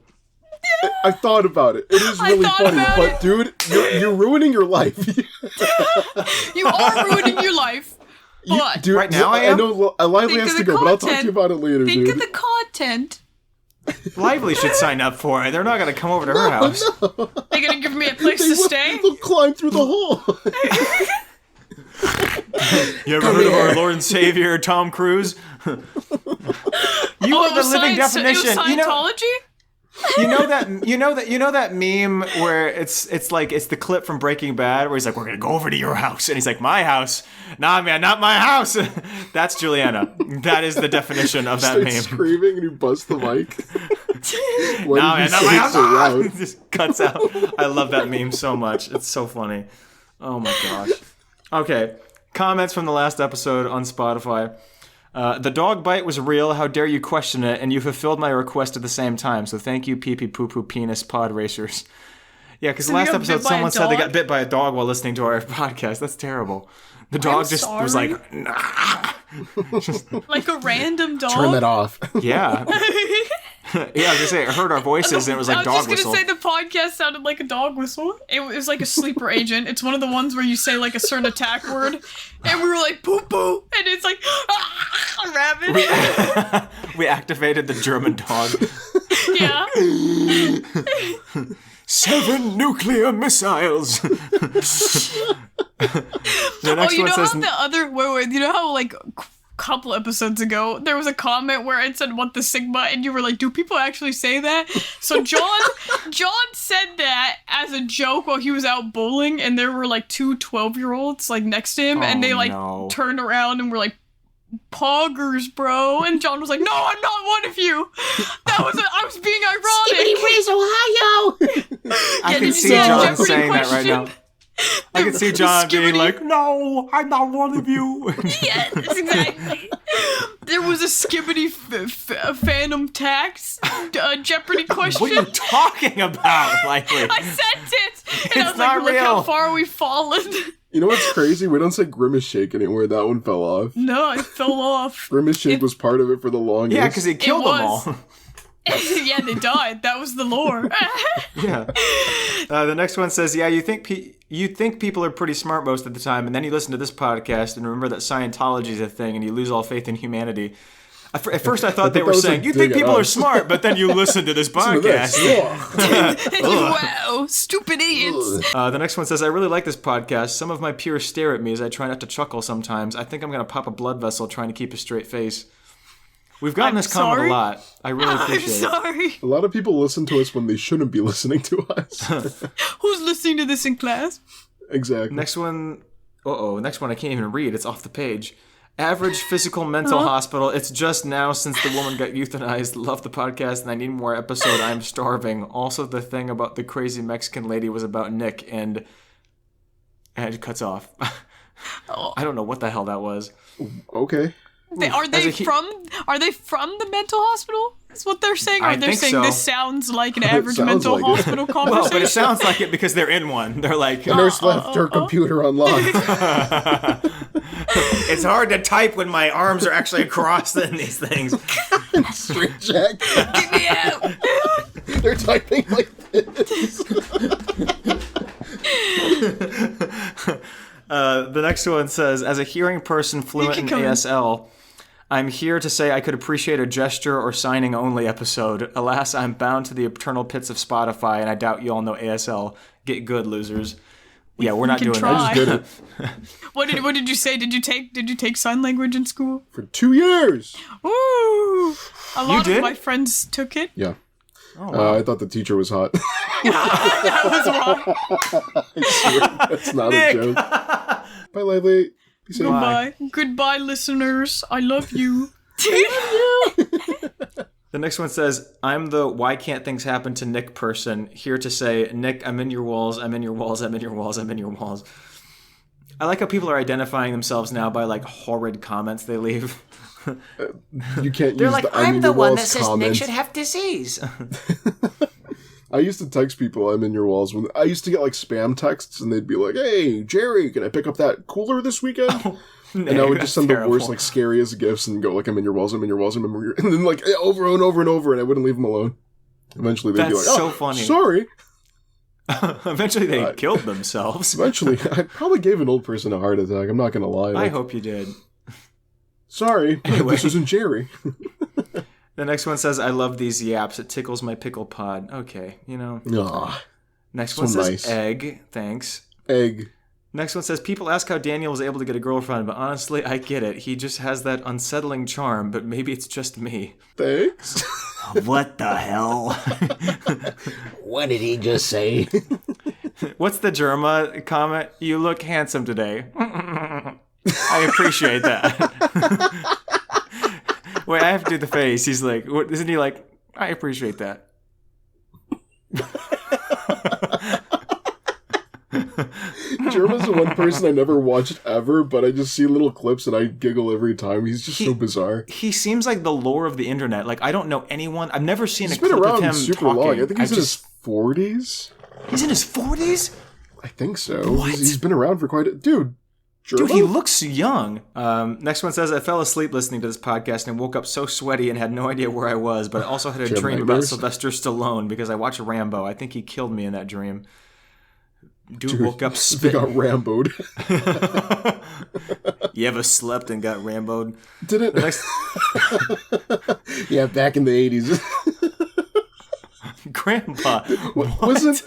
I thought about it. It is I really thought funny, about but dude, you're ruining your life. You are ruining your life. But Dude, Right now I am? know Lively Think has of to the go, but I'll talk to content. you about it later, think dude. of the content. Lively should sign up for it. They're not going to come over to her house. They're gonna give me a place They to will- stay. They'll climb through the hole. You ever heard of our Lord and Savior, Tom Cruise? You are Oh, the living science- definition. It was Scientology? You know that meme where it's the clip from Breaking Bad where he's like, we're gonna go over to your house, and he's like, my house? Nah, man, not my house. That's Juliana. That is the definition of that Starts meme. screaming and you bust the mic. Why Nah, did man, you not say my it house. so loud? Just cuts out. I love that meme so much. It's so funny. Oh my gosh. Okay, comments from the last episode on Spotify. The dog bite was real. How dare you question it? And you fulfilled my request at the same time. So thank you, pee pee poo poo penis pod racers. Yeah, because So you last got episode bit by a someone said they dog? got bit by a dog while listening to our podcast. That's terrible. The dog just was sorry. like, nah. Like a random dog? Turn that off. Yeah. Yeah, I was gonna say, I heard our voices and it was like I was dog just whistle. gonna say the podcast sounded like a dog whistle. It was like a sleeper agent. It's one of the ones where you say like a certain attack word, and we were like poo poo, and it's like rabbit. We activated the German dog. Yeah. 7 nuclear missiles. The next Oh, you one know says, how the other wait, you know how like couple episodes ago there was a comment where it said what the sigma, and you were like, do people actually say that? So John said that as a joke while he was out bowling, and there were like two 12-year-olds like next to him, and they like no. turned around and were like, poggers, bro. And John was like, no, I'm not one of you. I was being ironic. Skibbity Ohio! I Yeah, can did you see see that John Jeopardy saying that right question? now. I can see John being Skibbity- like, no, I'm not one of you. Yes, exactly. There was a skibbity phantom tax Jeopardy question. What are you talking about, Lively? I sent it, and I was not like, look how real. far we've fallen. You know what's crazy? We don't say Grimace Shake anymore. That one fell off. No, I fell off. Grimace Shake was part of it for the longest. Yeah, because he killed them was. all. Yeah, they died. That was the lore. Yeah. The next one says, yeah, you think people are pretty smart most of the time, and then you listen to this podcast and remember that Scientology is a thing, and you lose all faith in humanity. At first, I thought they that were was saying, a you dig think at people are us." smart, but then you listen to this Listen to this. podcast. Ugh. Wow, stupid idiots. The next one says, I really like this podcast. Some of my peers stare at me as I try not to chuckle sometimes. I think I'm going to pop a blood vessel trying to keep a straight face. We've gotten I'm this comment sorry. a lot. I really I'm appreciate it. sorry. A lot of people listen to us when they shouldn't be listening to us. Who's listening to this in class? Exactly. Next one, next one I can't even read. It's off the page. Average physical mental hospital. It's just now since the woman got euthanized. Love the podcast and I need more episode. I'm starving. Also, the thing about the crazy Mexican lady was about Nick and it cuts off. I don't know what the hell that was. Okay. Are they from the mental hospital? Is what they're saying? Or I they're think saying so. this sounds like an average sounds mental like it. hospital Well, conversation? but it sounds like it because they're in one. They're like, The nurse left her computer unlocked. it's hard to type when my arms are actually across in these things. Straight jack. Get me out. They're typing like this. The next one says, as a hearing person fluent in ASL, I'm here to say I could appreciate a gesture or signing only episode. Alas, I'm bound to the eternal pits of Spotify, and I doubt you all know ASL. Get good, losers. Yeah, we're not doing that. I just did it. What did you say? Did you take sign language in school? For 2 years. Ooh. A lot of my friends took it. Yeah. Oh, wow. I thought the teacher was hot. That was wrong. That's not a joke. Bye, Lively. Be safe. Goodbye, listeners. I love you. The next one says, I'm the why can't things happen to Nick person, here to say, Nick, I'm in your walls, I'm in your walls, I'm in your walls, I'm in your walls. I like how people are identifying themselves now by, like, horrid comments they leave. You can't They're use like, the I'm the one that walls says comment. Nick should have disease. I used to text people I'm in your walls. When I used to get, like, spam texts, and they'd be like, hey, Jerry, can I pick up that cooler this weekend? And I would just send the worst, like, scariest gifts and go, like, I'm in your walls, I'm in your walls, I'm in your... And then, like, over and over and over, and I wouldn't leave them alone. Eventually, they'd be like, so funny. Sorry. Eventually, they killed themselves. Eventually, I probably gave an old person a heart attack. I'm not going to lie. I hope you did. Sorry, Anyway. this isn't Jerry. The next one says, I love these yaps. It tickles my pickle pod. Okay, you know. Aw, Next so one says, nice. egg. Thanks. egg. Next one says, people ask how Daniel was able to get a girlfriend, but honestly, I get it. He just has that unsettling charm, but maybe it's just me. Thanks. What the hell? What did he just say? What's the Germa comment? You look handsome today. I appreciate that. Wait, I have to do the face. He's like, what, isn't he like, I appreciate that. German's the one person I never watched ever, but I just see little clips and I giggle every time. He's just so bizarre. He seems like the lore of the internet. Like, I don't know anyone. I've never seen He's a been clip of around him super talking. long. I think he's in his 40s. He's in his 40s? I think so. What? He's been around for quite a... Dude, German? Dude, he looks young. Next one says, I fell asleep listening to this podcast and woke up so sweaty and had no idea where I was, but I also had a Did you have dream about nightmares? Sylvester Stallone because I watched Rambo. I think he killed me in that dream. Dude woke up They spitting. got Rambo'd. You ever slept and got Rambo'd? Didn't... Next, Yeah, back in the 80s. Grandpa. Wasn't...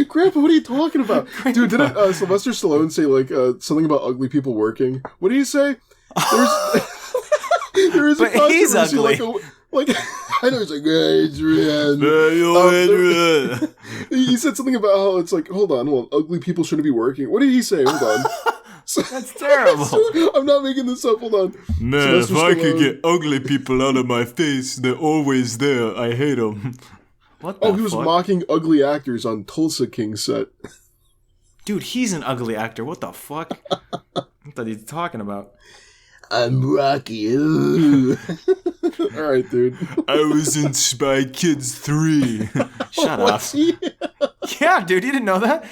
Grandpa, what are you talking about? Dude, didn't Sylvester Stallone say, like, something about ugly people working? What did he say? There is a But he's controversy, ugly. Like, I know he's like, hey, Adrian. He said something about how it's like, hold on, ugly people shouldn't be working. What did he say? Hold on. That's terrible. I'm not making this up. Hold on. Man, if Sylvester I could Stallone- get ugly people out of my face, they're always there. I hate them. What the Oh, he was fuck? mocking ugly actors on Tulsa King set. Dude, he's an ugly actor. What the fuck? What are you talking about? I'm Rocky. All right, dude. I was in Spy Kids 3. Shut up. Yeah, dude, you didn't know that?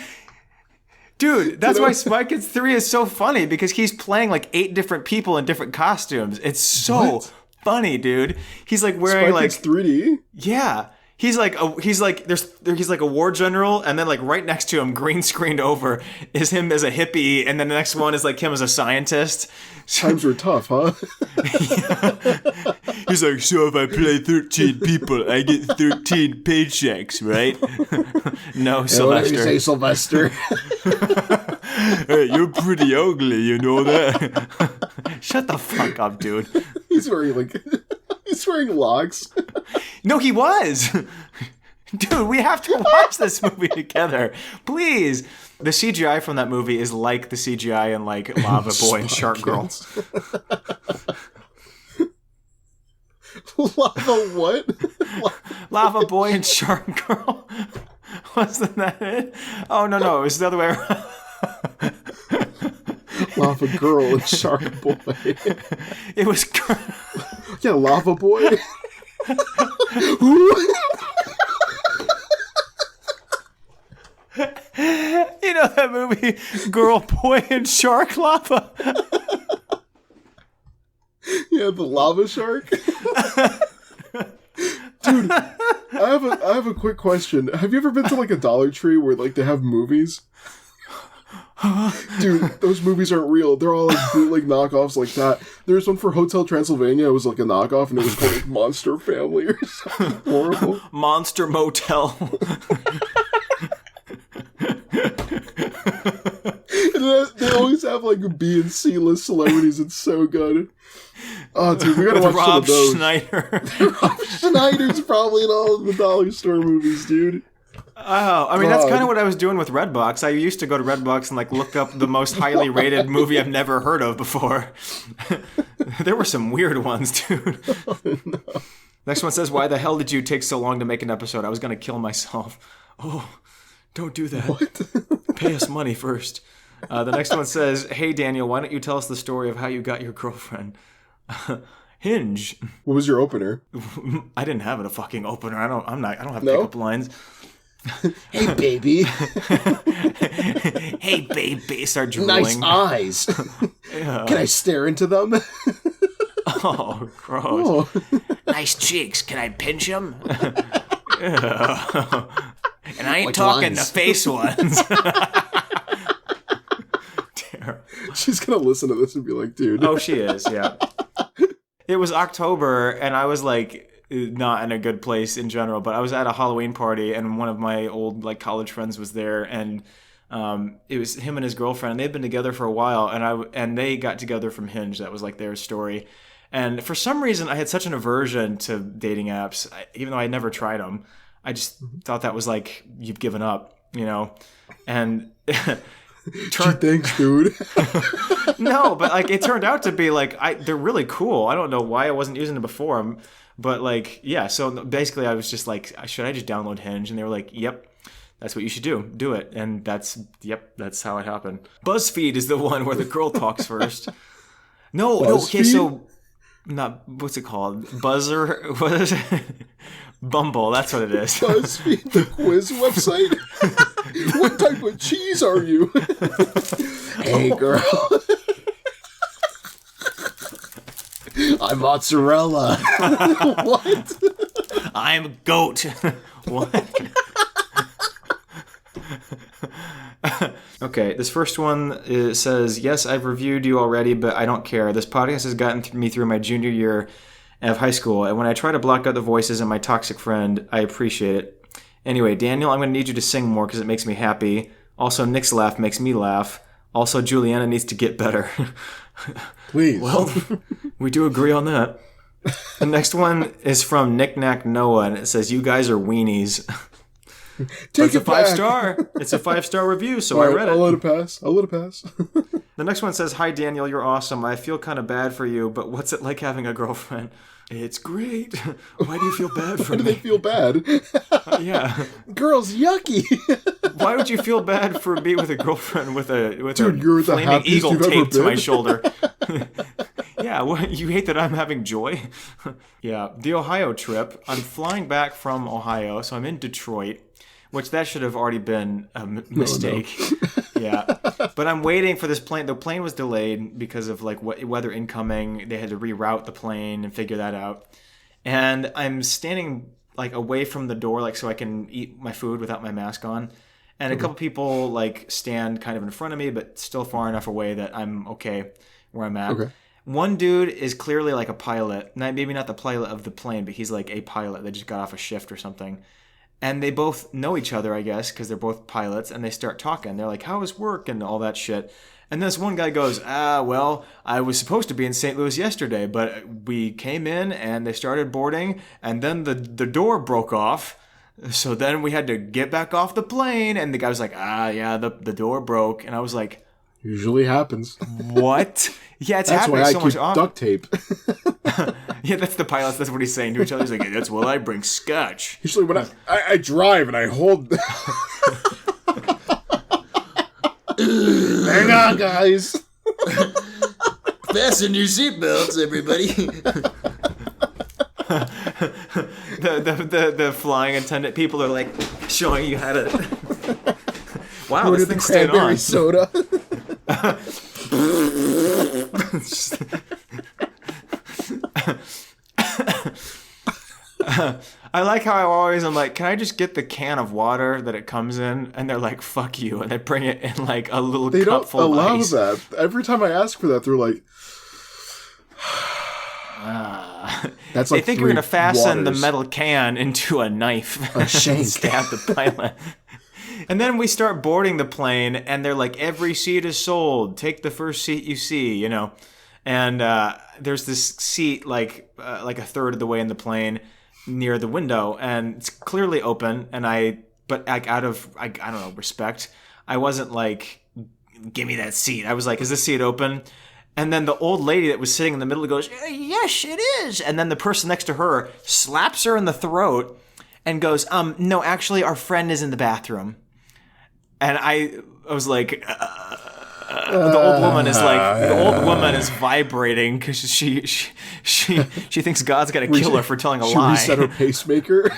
Dude, that's why Spy Kids 3 is so funny, because he's playing like 8 different people in different costumes. It's so funny, dude. He's like wearing Spy like Kids 3D? yeah. He's like a war general, and then like right next to him, green screened over, is him as a hippie, and then the next one is like him as a scientist. Times were tough, huh? He's like, so if I play 13 people, I get 13 paychecks, right? No, Whatever you say, Sylvester. Sylvester. Hey, you're pretty ugly, you know that? Shut the fuck up, dude. He's wearing locks. No, he was. Dude, we have to watch this movie together. Please. The CGI from that movie is like the CGI in like Lava Boy and Shark Girl. Lava what? Lava Boy and Shark Girl. Wasn't that it? Oh, no, it was the other way around. Lava Girl and Shark Boy. It was... Yeah, Lava Boy. You know that movie, Girl, Boy, and Shark Lava? Yeah, the lava shark. Dude, I have a quick question. Have you ever been to like a Dollar Tree where like they have movies? Dude, those movies aren't real. They're all like bootleg knockoffs like that. There's one for Hotel Transylvania. It was like a knockoff, and it was called like, Monster Family or something horrible. Monster Motel. And they always have like B and C list celebrities. It's so good. Oh, dude, we gotta watch some Rob of those. Schneider. Rob Schneider's probably in all of the Dollar Store movies, dude. Oh, I mean, that's kind of what I was doing with Redbox. I used to go to Redbox and like look up the most highly rated movie I've never heard of before. There were some weird ones, dude. Oh, no. Next one says, "Why the hell did you take so long to make an episode? I was gonna kill myself." Oh, don't do that. What? Pay us money first. The next one says, "Hey Daniel, why don't you tell us the story of how you got your girlfriend?" Hinge. What was your opener? I didn't have a fucking opener. I don't have No? pickup lines. Hey, baby. Hey baby, start drooling. Nice eyes. Can I stare into them? Oh, gross. Oh. Nice cheeks. Can I pinch them? And I ain't Like talking lines. the face ones. She's gonna listen to this and be like, dude. Oh, she is, yeah. It was October, and I was like not in a good place in general, but I was at a Halloween party, and one of my old like college friends was there, and it was him and his girlfriend. They'd been together for a while, and they got together from Hinge. That was like their story. And for some reason, I had such an aversion to dating apps, even though I never tried them. I just thought that was like you've given up, you know, and. Gee, thanks, dude. No, but like it turned out to be like they're really cool. I don't know why I wasn't using it before, but like yeah. So basically, I was just like, should I just download Hinge? And they were like, "Yep, that's what you should do. Do it." And that's how it happened. BuzzFeed is the one where the girl talks first. No, okay, so not what's it called? Buzzer? What is it? Bumble. That's what it is. BuzzFeed, the quiz website. What type of cheese are you? Hey, girl. I'm mozzarella. What? I'm goat. What? Okay, this first one says, "Yes, I've reviewed you already, but I don't care. This podcast has gotten me through my junior year of high school, and when I try to block out the voices and my toxic friend, I appreciate it. Anyway, Daniel, I'm going to need you to sing more because it makes me happy. Also, Nick's laugh makes me laugh. Also, Juliana needs to get better." Please. Well, we do agree on that. The next one is from Nick Knack Noah, and it says, "You guys are weenies." Take It's a it back. 5-star. It's a 5-star review, so All I right, read I'll it. let it pass. The next one says, "Hi, Daniel, you're awesome. I feel kind of bad for you, but what's it like having a girlfriend?" It's great. Why do you feel bad for Why do they me? feel bad? Yeah. Girls, yucky. Why would you feel bad for me with a girlfriend with Dude, you're a the flaming happiest eagle you've ever taped to my been. shoulder? Yeah, what, you hate that I'm having joy? Yeah, the Ohio trip. I'm flying back from Ohio, so I'm in Detroit, which that should have already been a mistake. Yeah, but I'm waiting for this plane. The plane was delayed because of like weather incoming. They had to reroute the plane and figure that out. And I'm standing like away from the door, like so I can eat my food without my mask on. And a couple people like stand kind of in front of me, but still far enough away that I'm okay where I'm at. Okay. One dude is clearly like a pilot. Maybe not the pilot of the plane, but he's like a pilot that just got off a shift or something. And they both know each other, I guess, because they're both pilots, and they start talking. They're like, "How was work?" and all that shit. And this one guy goes, "Well, I was supposed to be in St. Louis yesterday, but we came in and they started boarding, and then the door broke off. So then we had to get back off the plane." And the guy was like, "Yeah, the door broke." And I was like, Usually happens. "What?" Yeah, it's That's happening why I so keep much often. duct tape. Yeah, that's the pilots. That's what he's saying to each other. He's like, "That's why I bring scotch." Usually when I drive and I hold... Hang on, guys. Fasten your seatbelts, everybody. The flying attendant people are like showing you how to. Wow, Order this the thing's staying cranberry on. soda. I like how I'm like, can I just get the can of water that it comes in? And they're like, fuck you. And they bring it in like a little They cup don't full of allow ice. that. Every time I ask for that, they're like, that's They like think you're 3 going to fasten the waters. metal can into a knife. A shank. And stab the pilot. And then we start boarding the plane, and they're like, every seat is sold. Take the first seat you see, you know. And there's this seat like a third of the way in the plane near the window, and it's clearly open. And but like out of I don't know, respect, I wasn't like, give me that seat. I was like, is this seat open? And then the old lady that was sitting in the middle goes, yes, it is. And then the person next to her slaps her in the throat and goes, no, actually, our friend is in the bathroom. And I was like, the old woman is vibrating because she thinks God's gonna kill her for telling a lie. She reset her pacemaker.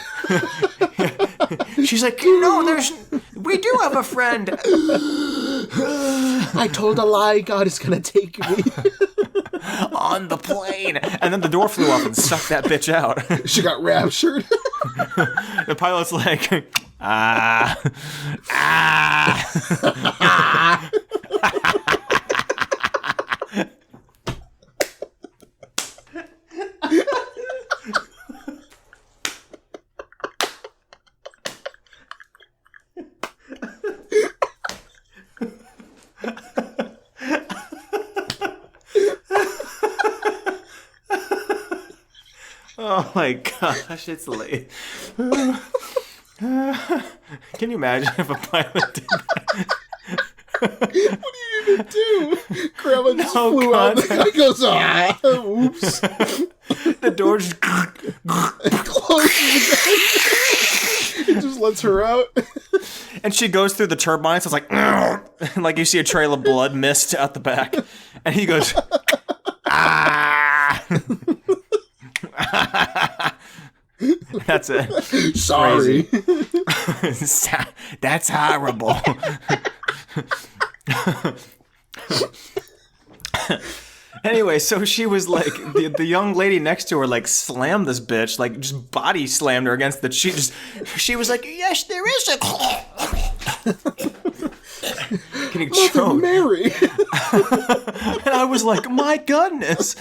She's like, no, we do have a friend. I told a lie. God is gonna take me. On the plane. And then the door flew off and sucked that bitch out. She got raptured. The pilot's like, oh my gosh, it's late. Can you imagine if a pilot did that? What do you even do? Grandma just No flew out. The contact. guy goes, oops. The door just Closes again. He just lets her out. and she goes through the turbine, so it's like, and like you see a trail of blood mist out the back. And he goes, ah. That's it. Sorry. That's horrible. Anyway, so she was like, the young lady next to her like slammed this bitch, like just body slammed her against the she was like, yes, there is a getting Mother choked. Mary. And I was like, my goodness.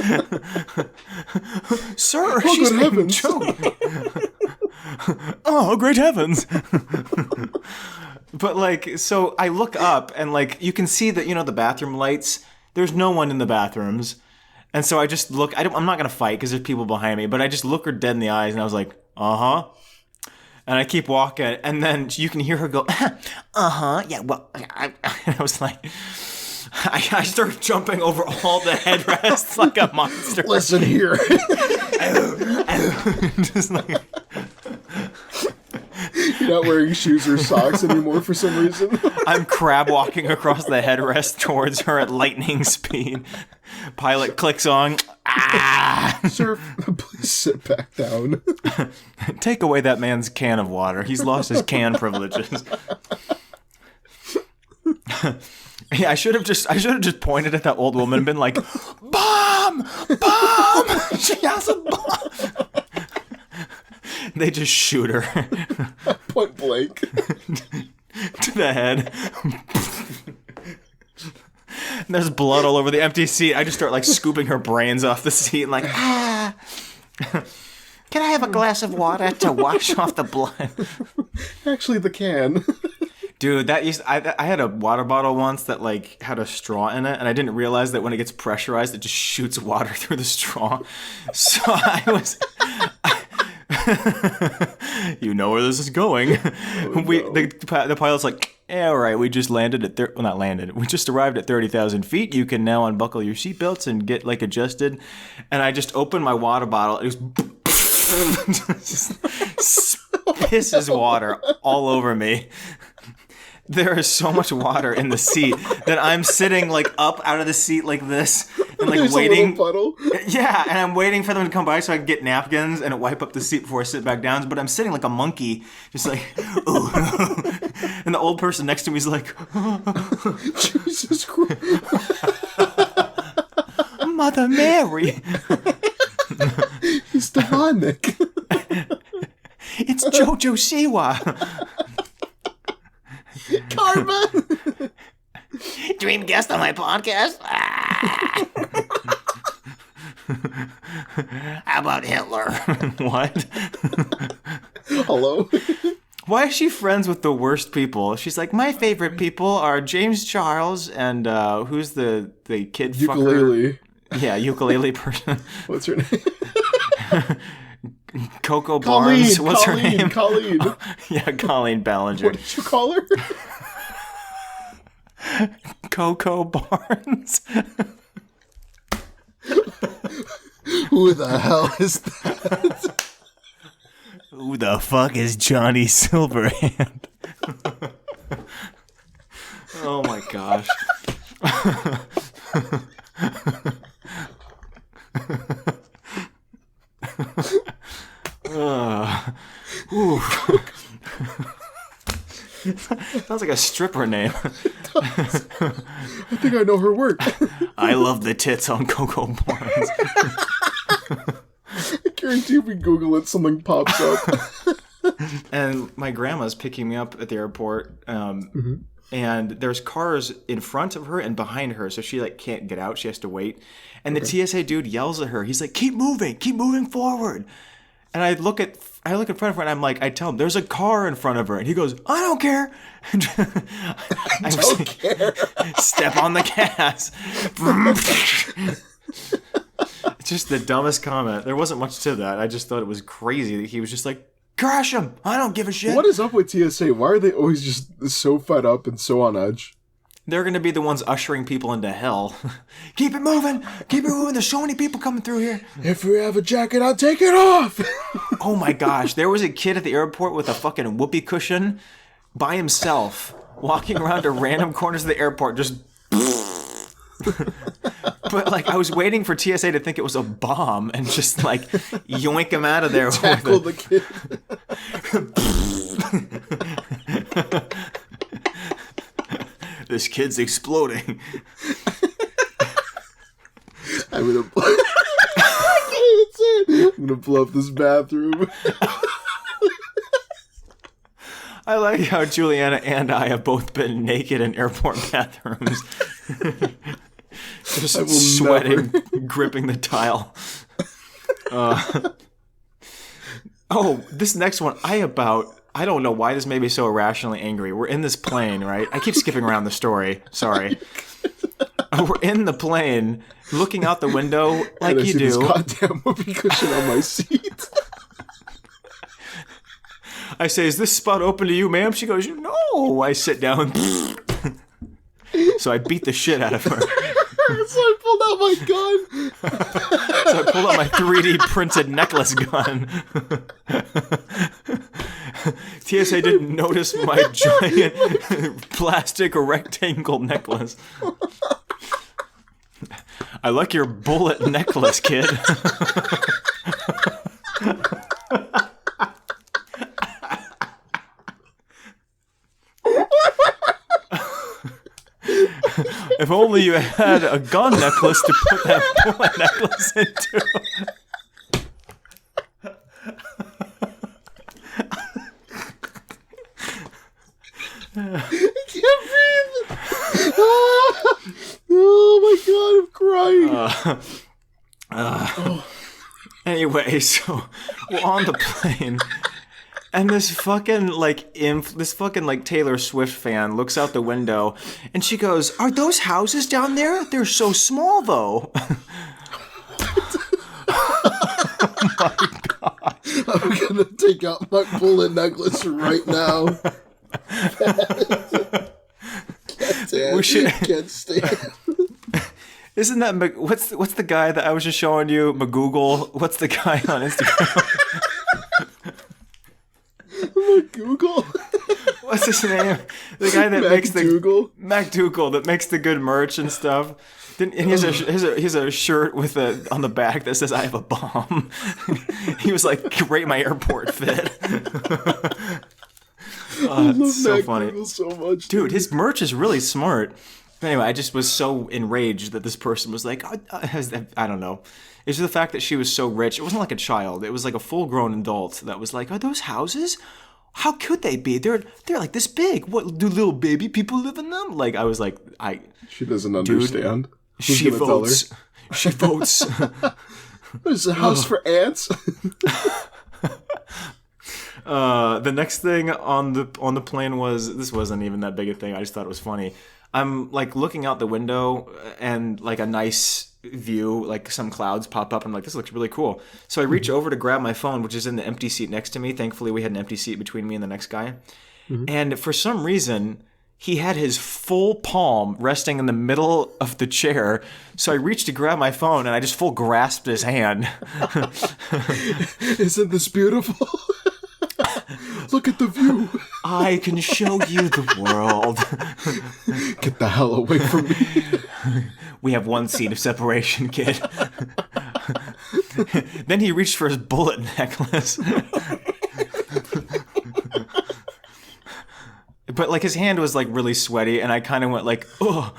Sir, Oh, she's good being heavens. choked. Oh, great heavens. But like, so I look up and like, you can see that, you know, the bathroom lights, there's no one in the bathrooms. And so I just look, I'm not going to fight because there's people behind me, but I just look her dead in the eyes and I was like, uh-huh. And I keep walking and then you can hear her go, uh-huh, yeah, well, I was like, I started jumping over all the headrests like a monster. Listen here. Just like, You're not wearing shoes or socks anymore for some reason. I'm crab walking across the headrest towards her at lightning speed. Pilot clicks on. Ah! Sir, please sit back down. Take away that man's can of water. He's lost his can privileges. Yeah, I should have just pointed at that old woman and been like, "Bomb! Bomb! She has a bomb!" They just shoot her Point blank. to the head. And there's blood all over the empty seat. I just start like scooping her brains off the seat and like, ah. Can I have a glass of water to wash off the blood? Actually, the can. Dude, I had a water bottle once that like had a straw in it, and I didn't realize that when it gets pressurized, it just shoots water through the straw. So I was, you know where this is going. Oh, The pilot's like, yeah, all right, we just landed at not landed. We just arrived at 30,000 feet. You can now unbuckle your seatbelts and get like adjusted. And I just opened my water bottle. It was just pisses water all over me. There is so much water in the seat that I'm sitting like up out of the seat like this and like There's waiting. a little puddle. Yeah, and I'm waiting for them to come by so I can get napkins and wipe up the seat before I sit back down. But I'm sitting like a monkey, just like, ooh. And the old person next to me is like, Jesus Christ. Mother Mary. He's demonic. Jojo Siwa. Carmen. Dream guest on my podcast? How about Hitler? What? Hello. Why is she friends with the worst people? She's like, my favorite people are James Charles and who's the kid Ukulele. fucker? Yeah, ukulele person. What's her name? Coco Barnes. What's her name? Colleen. Yeah, Colleen Ballinger. What did you call her? Coco Barnes. Who the hell is that? Who the fuck is Johnny Silverhand? Oh my gosh. Sounds like a stripper name. I think I know her work. I love the tits on Coco Barnes. I guarantee if we Google it, something pops up. And my grandma's picking me up at the airport, and there's cars in front of her and behind her, so she like can't get out. She has to wait. And the TSA dude yells at her. He's like, keep moving forward. And I look in front of her, and I'm like, I tell him, there's a car in front of her. And he goes, I don't care. I don't care. Step on the gas. It's just the dumbest comment. There wasn't much to that. I just thought it was crazy that he was just like, crash him. I don't give a shit. What is up with TSA? Why are they always just so fed up and so on edge? They're going to be the ones ushering people into hell. Keep it moving. There's so many people coming through here. If you have a jacket, I'll take it off. Oh my gosh. There was a kid at the airport with a fucking whoopee cushion by himself, walking around to random corners of the airport, just... But like I was waiting for TSA to think it was a bomb and just like yoink him out of there. Tackle the kid. This kid's exploding. I'm gonna blow. I can't even say it. I'm gonna blow up this bathroom. I like how Juliana and I have both been naked in airport bathrooms. Just sweating, gripping the tile. This next one, I don't know why this made me so irrationally angry. We're in this plane, right? I keep skipping around the story. Sorry. We're in the plane, looking out the window like and I you see do. This goddamn whoopee cushion on my seat. I say, is this spot open to you, ma'am? She goes, no. I sit down. So I beat the shit out of her. So I pulled out my gun. So I pulled out my 3D printed necklace gun. TSA didn't notice my giant plastic rectangle necklace. I like your bullet necklace, kid. If only you had a gun necklace to put that bullet necklace into. I can't breathe. Oh my god, I'm crying. Anyway, so we're on the plane. And this fucking Taylor Swift fan looks out the window and she goes, are those houses down there? They're so small though. Oh my god. I'm gonna take out my bullet necklace right now. Can't stand. Isn't that what's the guy that I was just showing you? McGoogle? What's the guy on Instagram? Google. What's his name? The guy that makes the MacDougal that makes the good merch and stuff. And he has a shirt with on the back that says "I have a bomb." He was like, "Rate my airport fit." I love so funny, so much, dude. His merch is really smart. Anyway, I just was so enraged that this person was like, I don't know. It's the fact that she was so rich. It wasn't like a child. It was like a full-grown adult that was like, are those houses? How could they be? They're like this big. What, do little baby people live in them? Like, I was like, She doesn't understand. Who's she gonna tell her? votes. She votes. There's a house for ants. The next thing on the plane was, this wasn't even that big a thing. I just thought it was funny. I'm like looking out the window and like a nice view, like some clouds pop up. I'm like, this looks really cool. So I reach over to grab my phone, which is in the empty seat next to me. Thankfully, we had an empty seat between me and the next guy. And for some reason, he had his full palm resting in the middle of the chair. So I reached to grab my phone and I just full grasped his hand. Isn't this beautiful? Look at the view. I can show you the world. Get the hell away from me. We have 1 seat of separation, kid. Then he reached for his bullet necklace. But like his hand was like really sweaty, and I kind of went like, oh,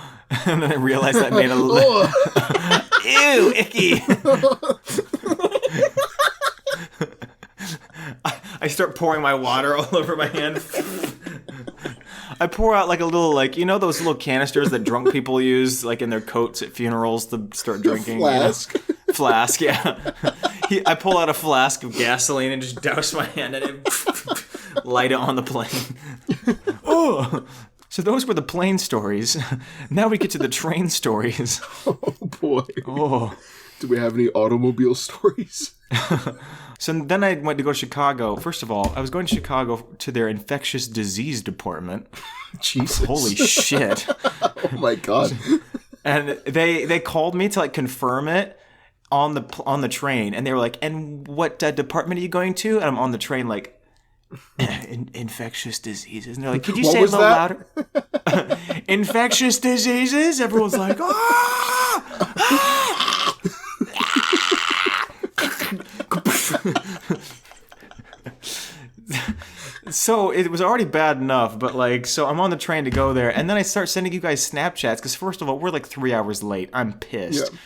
and then I realized that made a little ew, icky. I start pouring my water all over my hand. I pour out like a little, like, you know those little canisters that drunk people use like in their coats at funerals to start drinking? Flask. You know? Flask, yeah. I pull out a flask of gasoline and just douse my hand in it. Light it on the plane. Oh, so those were the plane stories. Now we get to the train stories. Oh boy. Oh. Do we have any automobile stories? So then I went to go to Chicago. First of all, I was going to Chicago to their infectious disease department. Jesus. Holy shit. Oh my god. And they called me to like confirm it on the train, and they were like, "And what department are you going to?" And I'm on the train like, infectious diseases. And they're like, "Could you say it a little louder?" Infectious diseases. Everyone's like, "Ah!" Ah! So it was already bad enough, but like, so I'm on the train to go there, and then I start sending you guys Snapchats because first of all, we're like 3 hours late. I'm pissed. Yeah.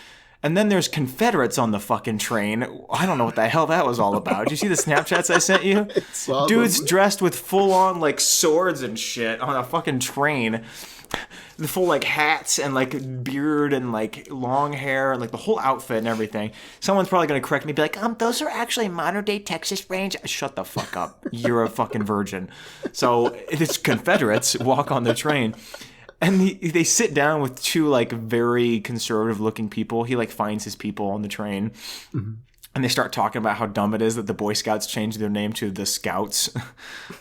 And then there's Confederates on the fucking train. I don't know what the hell that was all about. Did you see the Snapchats I sent you? Dudes dressed with full-on like swords and shit on a fucking train. The full like hats and like beard and like long hair and like the whole outfit and everything. Someone's probably gonna correct me, be like, those are actually modern day Texas Rangers. Shut the fuck up. You're a fucking virgin. So it's Confederates walk on the train. And they sit down with two like very conservative looking people. He like finds his people on the train. Mm-hmm. And they start talking about how dumb it is that the Boy Scouts changed their name to the Scouts. And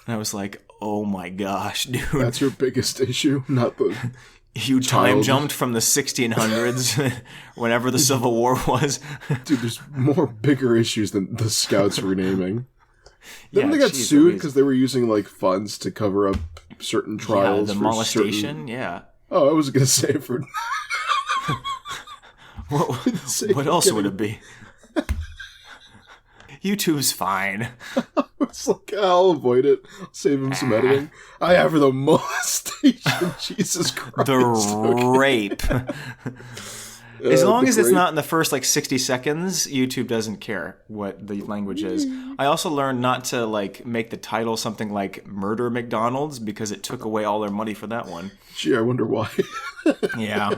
I was like, oh my gosh, dude. That's your biggest issue, not the you time jumped from the 1600s, whenever the Civil War was. Dude, there's more bigger issues than the Scouts renaming. Then they got sued because they were using like funds to cover up certain trials. Yeah, the molestation, yeah. Oh, I was going to say for... What else would it be? YouTube's fine. It's like, I'll avoid it. I'll save him some editing. I have the molestation. Jesus Christ. The rape. As long as it's not in the first like 60 seconds, YouTube doesn't care what the language is. I also learned not to like make the title something like Murder McDonald's because it took away all their money for that one. Gee, I wonder why. Yeah.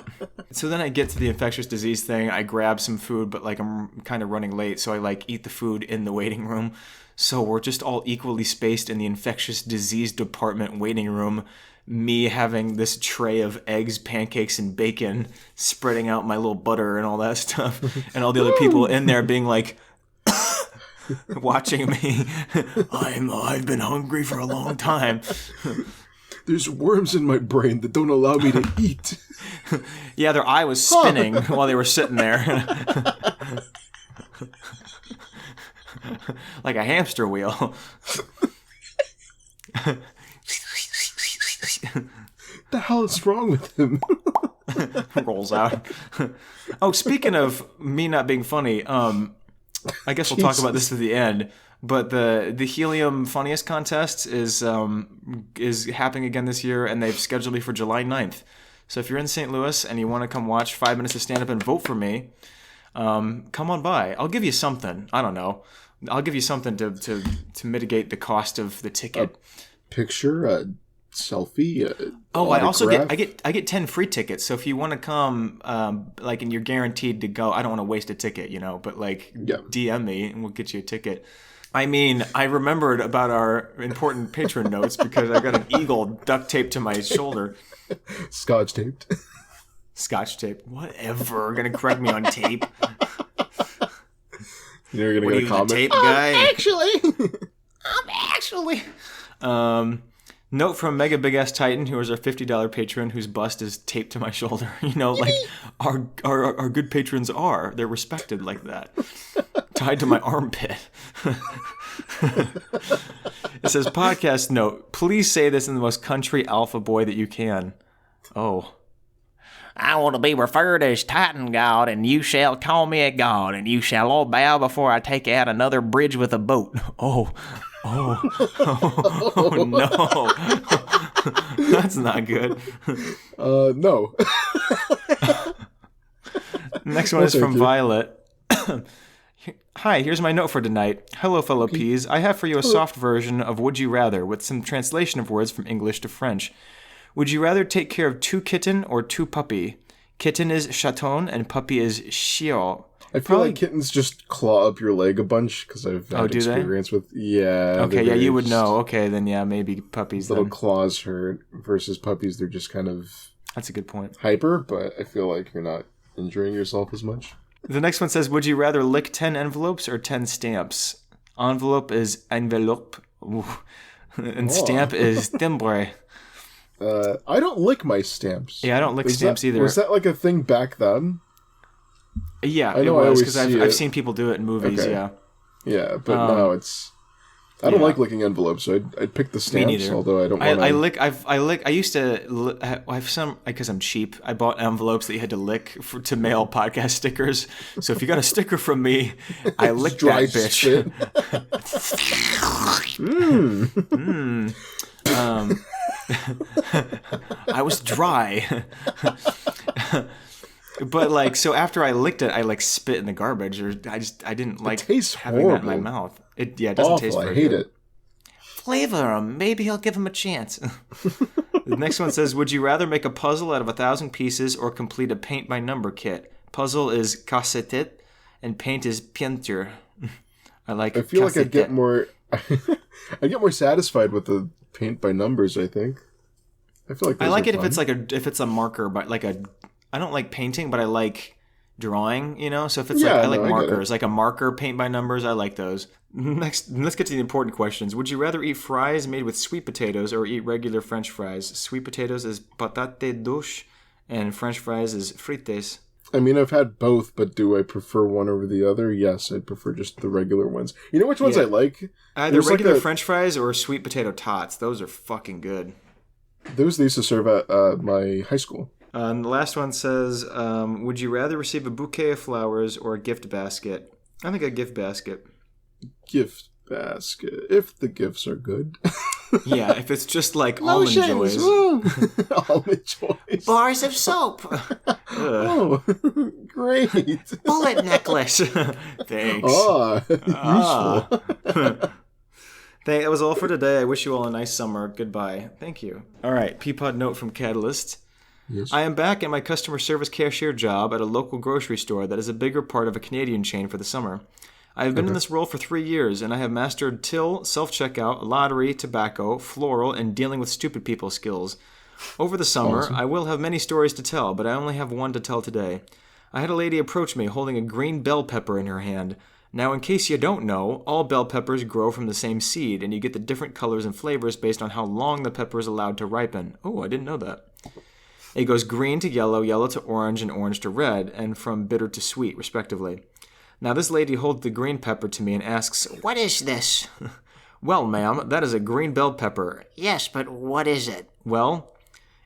So then I get to the infectious disease thing. I grab some food, but like I'm kind of running late, so I like eat the food in the waiting room. So we're just all equally spaced in the infectious disease department waiting room. Me having this tray of eggs, pancakes, and bacon, spreading out my little butter and all that stuff, and all the other people in there being like, watching me. I've been hungry for a long time. There's worms in my brain that don't allow me to eat. Yeah, their eye was spinning while they were sitting there. Like a hamster wheel. The hell is wrong with him? Rolls out. Oh, speaking of me not being funny, I guess we'll talk about this at the end. But the helium funniest contest is happening again this year, and they've scheduled me for July 9th. So if you're in St. Louis and you want to come watch 5 minutes of stand-up and vote for me, come on by. I'll give you something. I don't know. I'll give you something to mitigate the cost of the ticket. Picture, a selfie. I also get 10 free tickets. So if you want to come, and you're guaranteed to go, I don't want to waste a ticket, but DM me and we'll get you a ticket. I mean, I remembered about our important patron notes because I got an eagle duct taped to my shoulder. Scotch taped. Scotch tape. Whatever. Gonna correct me on tape. You're gonna get a comment. Tape guy. I'm actually. Note from Mega Big Ass Titan, who is our $50 patron, whose bust is taped to my shoulder. Our good patrons are. They're respected like that. Tied to my armpit. It says, podcast note, please say this in the most country alpha boy that you can. Oh. I want to be referred as Titan God, and you shall call me a god, and you shall all bow before I take out another bridge with a boat. Oh no. That's not good. No. Next one is from Violet. Hi, here's my note for tonight. Hello, fellow peas. I have for you a soft version of Would You Rather with some translation of words from English to French. Would you rather take care of 2 kitten or 2 puppy? Kitten is chaton and puppy is chien. I feel like kittens just claw up your leg a bunch because I've had experience with. Yeah. Okay, yeah, you would know. Okay, then yeah, maybe puppies. Little claws hurt versus puppies. They're just kind of. That's a good point. Hyper, but I feel like you're not injuring yourself as much. The next one says, would you rather lick 10 envelopes or 10 stamps? Envelope is envelope. And stamp is timbre. I don't lick my stamps. Yeah, I don't lick stamps either. Was that like a thing back then? Yeah, it was, because I've seen people do it in movies, okay. yeah. Yeah, but now it's... I don't like licking envelopes, so I'd pick the stamps, although I don't want to... I used to... I have some... Because I'm cheap, I bought envelopes that you had to lick to mail podcast stickers. So if you got a sticker from me, I licked that bitch. I was dry. But so after I licked it, I spit in the garbage, or I didn't like having horrible. that in my mouth. It doesn't taste very good. I hate it. Flavor him. Maybe he'll give him a chance. The next one says, would you rather make a puzzle out of 1,000 pieces or complete a paint by number kit? Puzzle is casse-tête and paint is peinture. I feel like I'd get more I get more satisfied with the paint by numbers, I think. I feel like I like it fun. if it's a marker, but I don't like painting, but I like drawing, So if it's I like markers, like a marker paint by numbers, I like those. Next, let's get to the important questions. Would you rather eat fries made with sweet potatoes or eat regular French fries? Sweet potatoes is patate douce, and French fries is frites. I mean, I've had both, but do I prefer one over the other? Yes, I prefer just the regular ones. You know which ones I like? Either regular French fries or sweet potato tots. Those are fucking good. Those they used to serve at my high school. And the last one says, would you rather receive a bouquet of flowers or a gift basket? I think a gift basket. Gift basket. If the gifts are good. Yeah, if it's just Almond Joys. Almond Joys. Bars of soap. Oh, great. Bullet necklace. Thanks. Useful. That was all for today. I wish you all a nice summer. Goodbye. Thank you. All right, Peapod note from Catalyst. Yes. I am back at my customer service cashier job at a local grocery store that is a bigger part of a Canadian chain for the summer. I have been in this role for 3 years, and I have mastered till, self-checkout, lottery, tobacco, floral, and dealing with stupid people skills. Over the summer, I will have many stories to tell, but I only have one to tell today. I had a lady approach me holding a green bell pepper in her hand. Now, in case you don't know, all bell peppers grow from the same seed, and you get the different colors and flavors based on how long the pepper is allowed to ripen. Oh, I didn't know that. It goes green to yellow, yellow to orange, and orange to red, and from bitter to sweet, respectively. Now, this lady holds the green pepper to me and asks, What is this? Well, ma'am, that is a green bell pepper. Yes, but what is it? Well,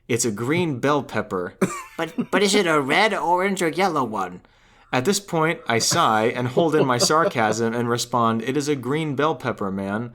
it's a green bell pepper. But is it a red, orange, or yellow one? At this point, I sigh and hold in my sarcasm and respond, It is a green bell pepper, man.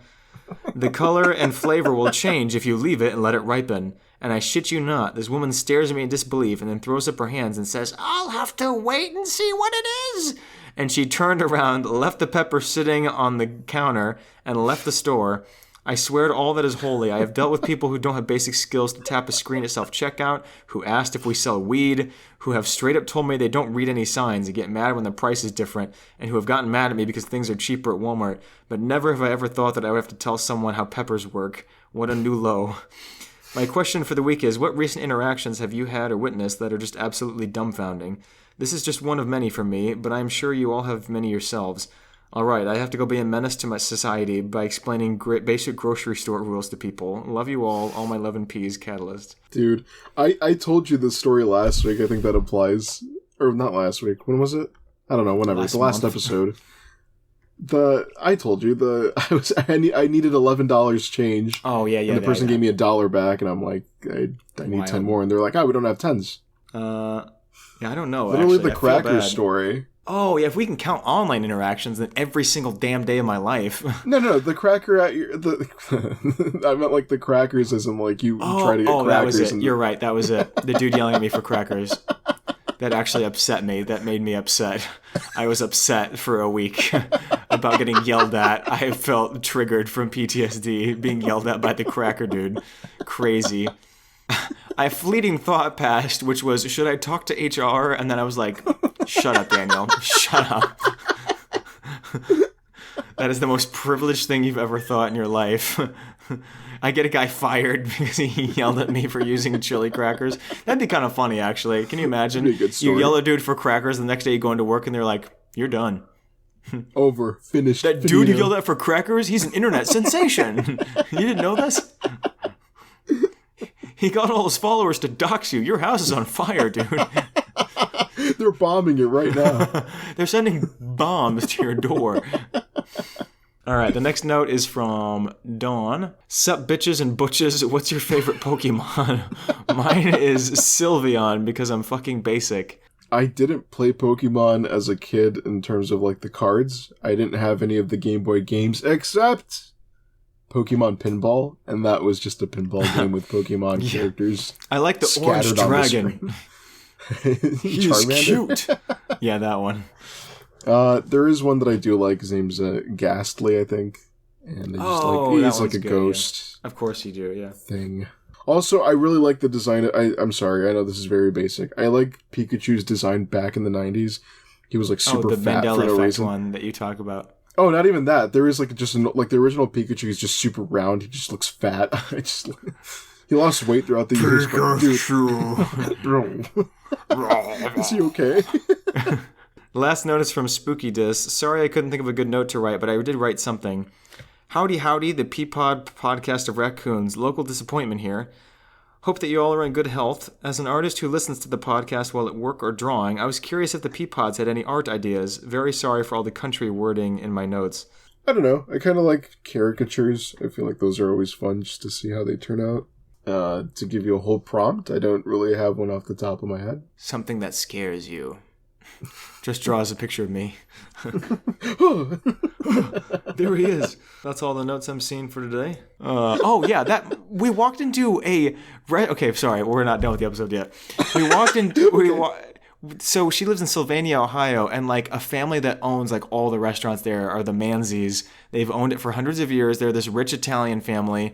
The color and flavor will change if you leave it and let it ripen. And I shit you not, this woman stares at me in disbelief and then throws up her hands and says, I'll have to wait and see what it is. And she turned around, left the pepper sitting on the counter, and left the store. I swear to all that is holy, I have dealt with people who don't have basic skills to tap a screen at self-checkout, who asked if we sell weed, who have straight up told me they don't read any signs and get mad when the price is different, and who have gotten mad at me because things are cheaper at Walmart. But never have I ever thought that I would have to tell someone how peppers work. What a new low. My question for the week is, what recent interactions have you had or witnessed that are just absolutely dumbfounding? This is just one of many for me, but I am sure you all have many yourselves. Alright, I have to go be a menace to my society by explaining basic grocery store rules to people. Love you all my love and peas, Catalyst. Dude, I told you this story last week. I think that applies. Or not last week. When was it? I don't know, whenever. The last episode. I told you, I needed $11 change. Oh, yeah. And the person gave me $1 back, and I'm like, I need 10 more. And they're like, we don't have 10s. Yeah, I don't know. Literally actually. the cracker story. Oh, yeah, if we can count online interactions, then every single damn day of my life. No, the cracker at your... I meant like the crackers as in like you try to get crackers. That was it. You're right, that was it. The dude yelling at me for crackers. That actually upset me. That made me upset. I was upset for a week about getting yelled at. I felt triggered from PTSD, being yelled at by the cracker dude. Crazy. A fleeting thought passed, which was, should I talk to HR? And then I was like, shut up, Daniel. Shut up. That is the most privileged thing you've ever thought in your life. I get a guy fired because he yelled at me for using chili crackers. That'd be kind of funny, actually. Can you imagine? That'd be a good story. You yell at a dude for crackers, the next day you go into work and they're like, you're done. Over. Finished. That dude you yelled at for crackers, he's an internet sensation. You didn't know this? He got all his followers to dox you. Your house is on fire, dude. They're bombing it right now. They're sending bombs to your door. All right, the next note is from Dawn. Sup, bitches and butches, what's your favorite Pokemon? Mine is Sylveon because I'm fucking basic. I didn't play Pokemon as a kid in terms of like the cards. I didn't have any of the Game Boy games except Pokemon Pinball, and that was just a pinball game with Pokemon characters. I like the orange dragon. He's cute. Yeah, that one. There is one that I do like. His name's Ghastly, I think. And he's like a ghost. Yeah. Of course you do, yeah. Thing. Also, I really like the design. I'm sorry, I know this is very basic. I like Pikachu's design back in the 90s. He was like super fat Mandela for no effect reason. one that you talk about. Oh, not even that. There is like just like the original Pikachu is just super round. He just looks fat. He lost weight throughout the years. Is he okay? The last note is from Spooky Dis. Sorry I couldn't think of a good note to write, but I did write something. Howdy, the Peapod podcast of raccoons. Local disappointment here. Hope that you all are in good health. As an artist who listens to the podcast while at work or drawing, I was curious if the Peapods had any art ideas. Very sorry for all the country wording in my notes. I don't know. I kind of like caricatures. I feel like those are always fun just to see how they turn out. To give you a whole prompt, I don't really have one off the top of my head. Something that scares you. Just draws a picture of me. There he is. That's all the notes I'm seeing for today. We walked into a... Okay, sorry, we're not done with the episode yet. We walked into... So she lives in Sylvania, Ohio, and like a family that owns like all the restaurants there are the Manzis. They've owned it for hundreds of years. They're this rich Italian family.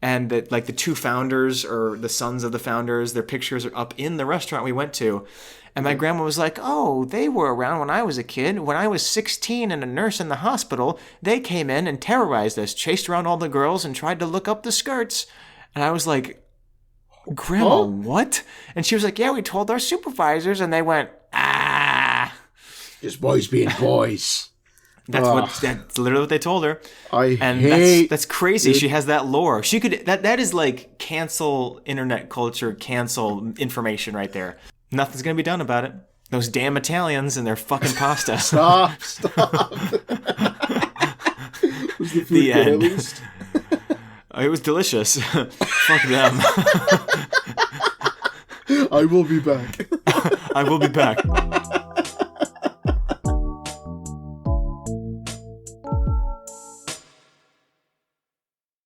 And that like the two founders or the sons of the founders, their pictures are up in the restaurant we went to. And my grandma was like, oh, they were around when I was a kid. When I was 16 and a nurse in the hospital, they came in and terrorized us, chased around all the girls and tried to look up the skirts. And I was like, Grandma, what? And she was like, yeah, we told our supervisors. And they went, Just boys being boys. That's literally what they told her. That's crazy. She has that lore. She could that is like cancel internet culture, cancel information right there. Nothing's gonna be done about it. Those damn Italians and their fucking pasta. Stop. Was the food The good end. at least? It was delicious. Fuck them. I will be back. I will be back.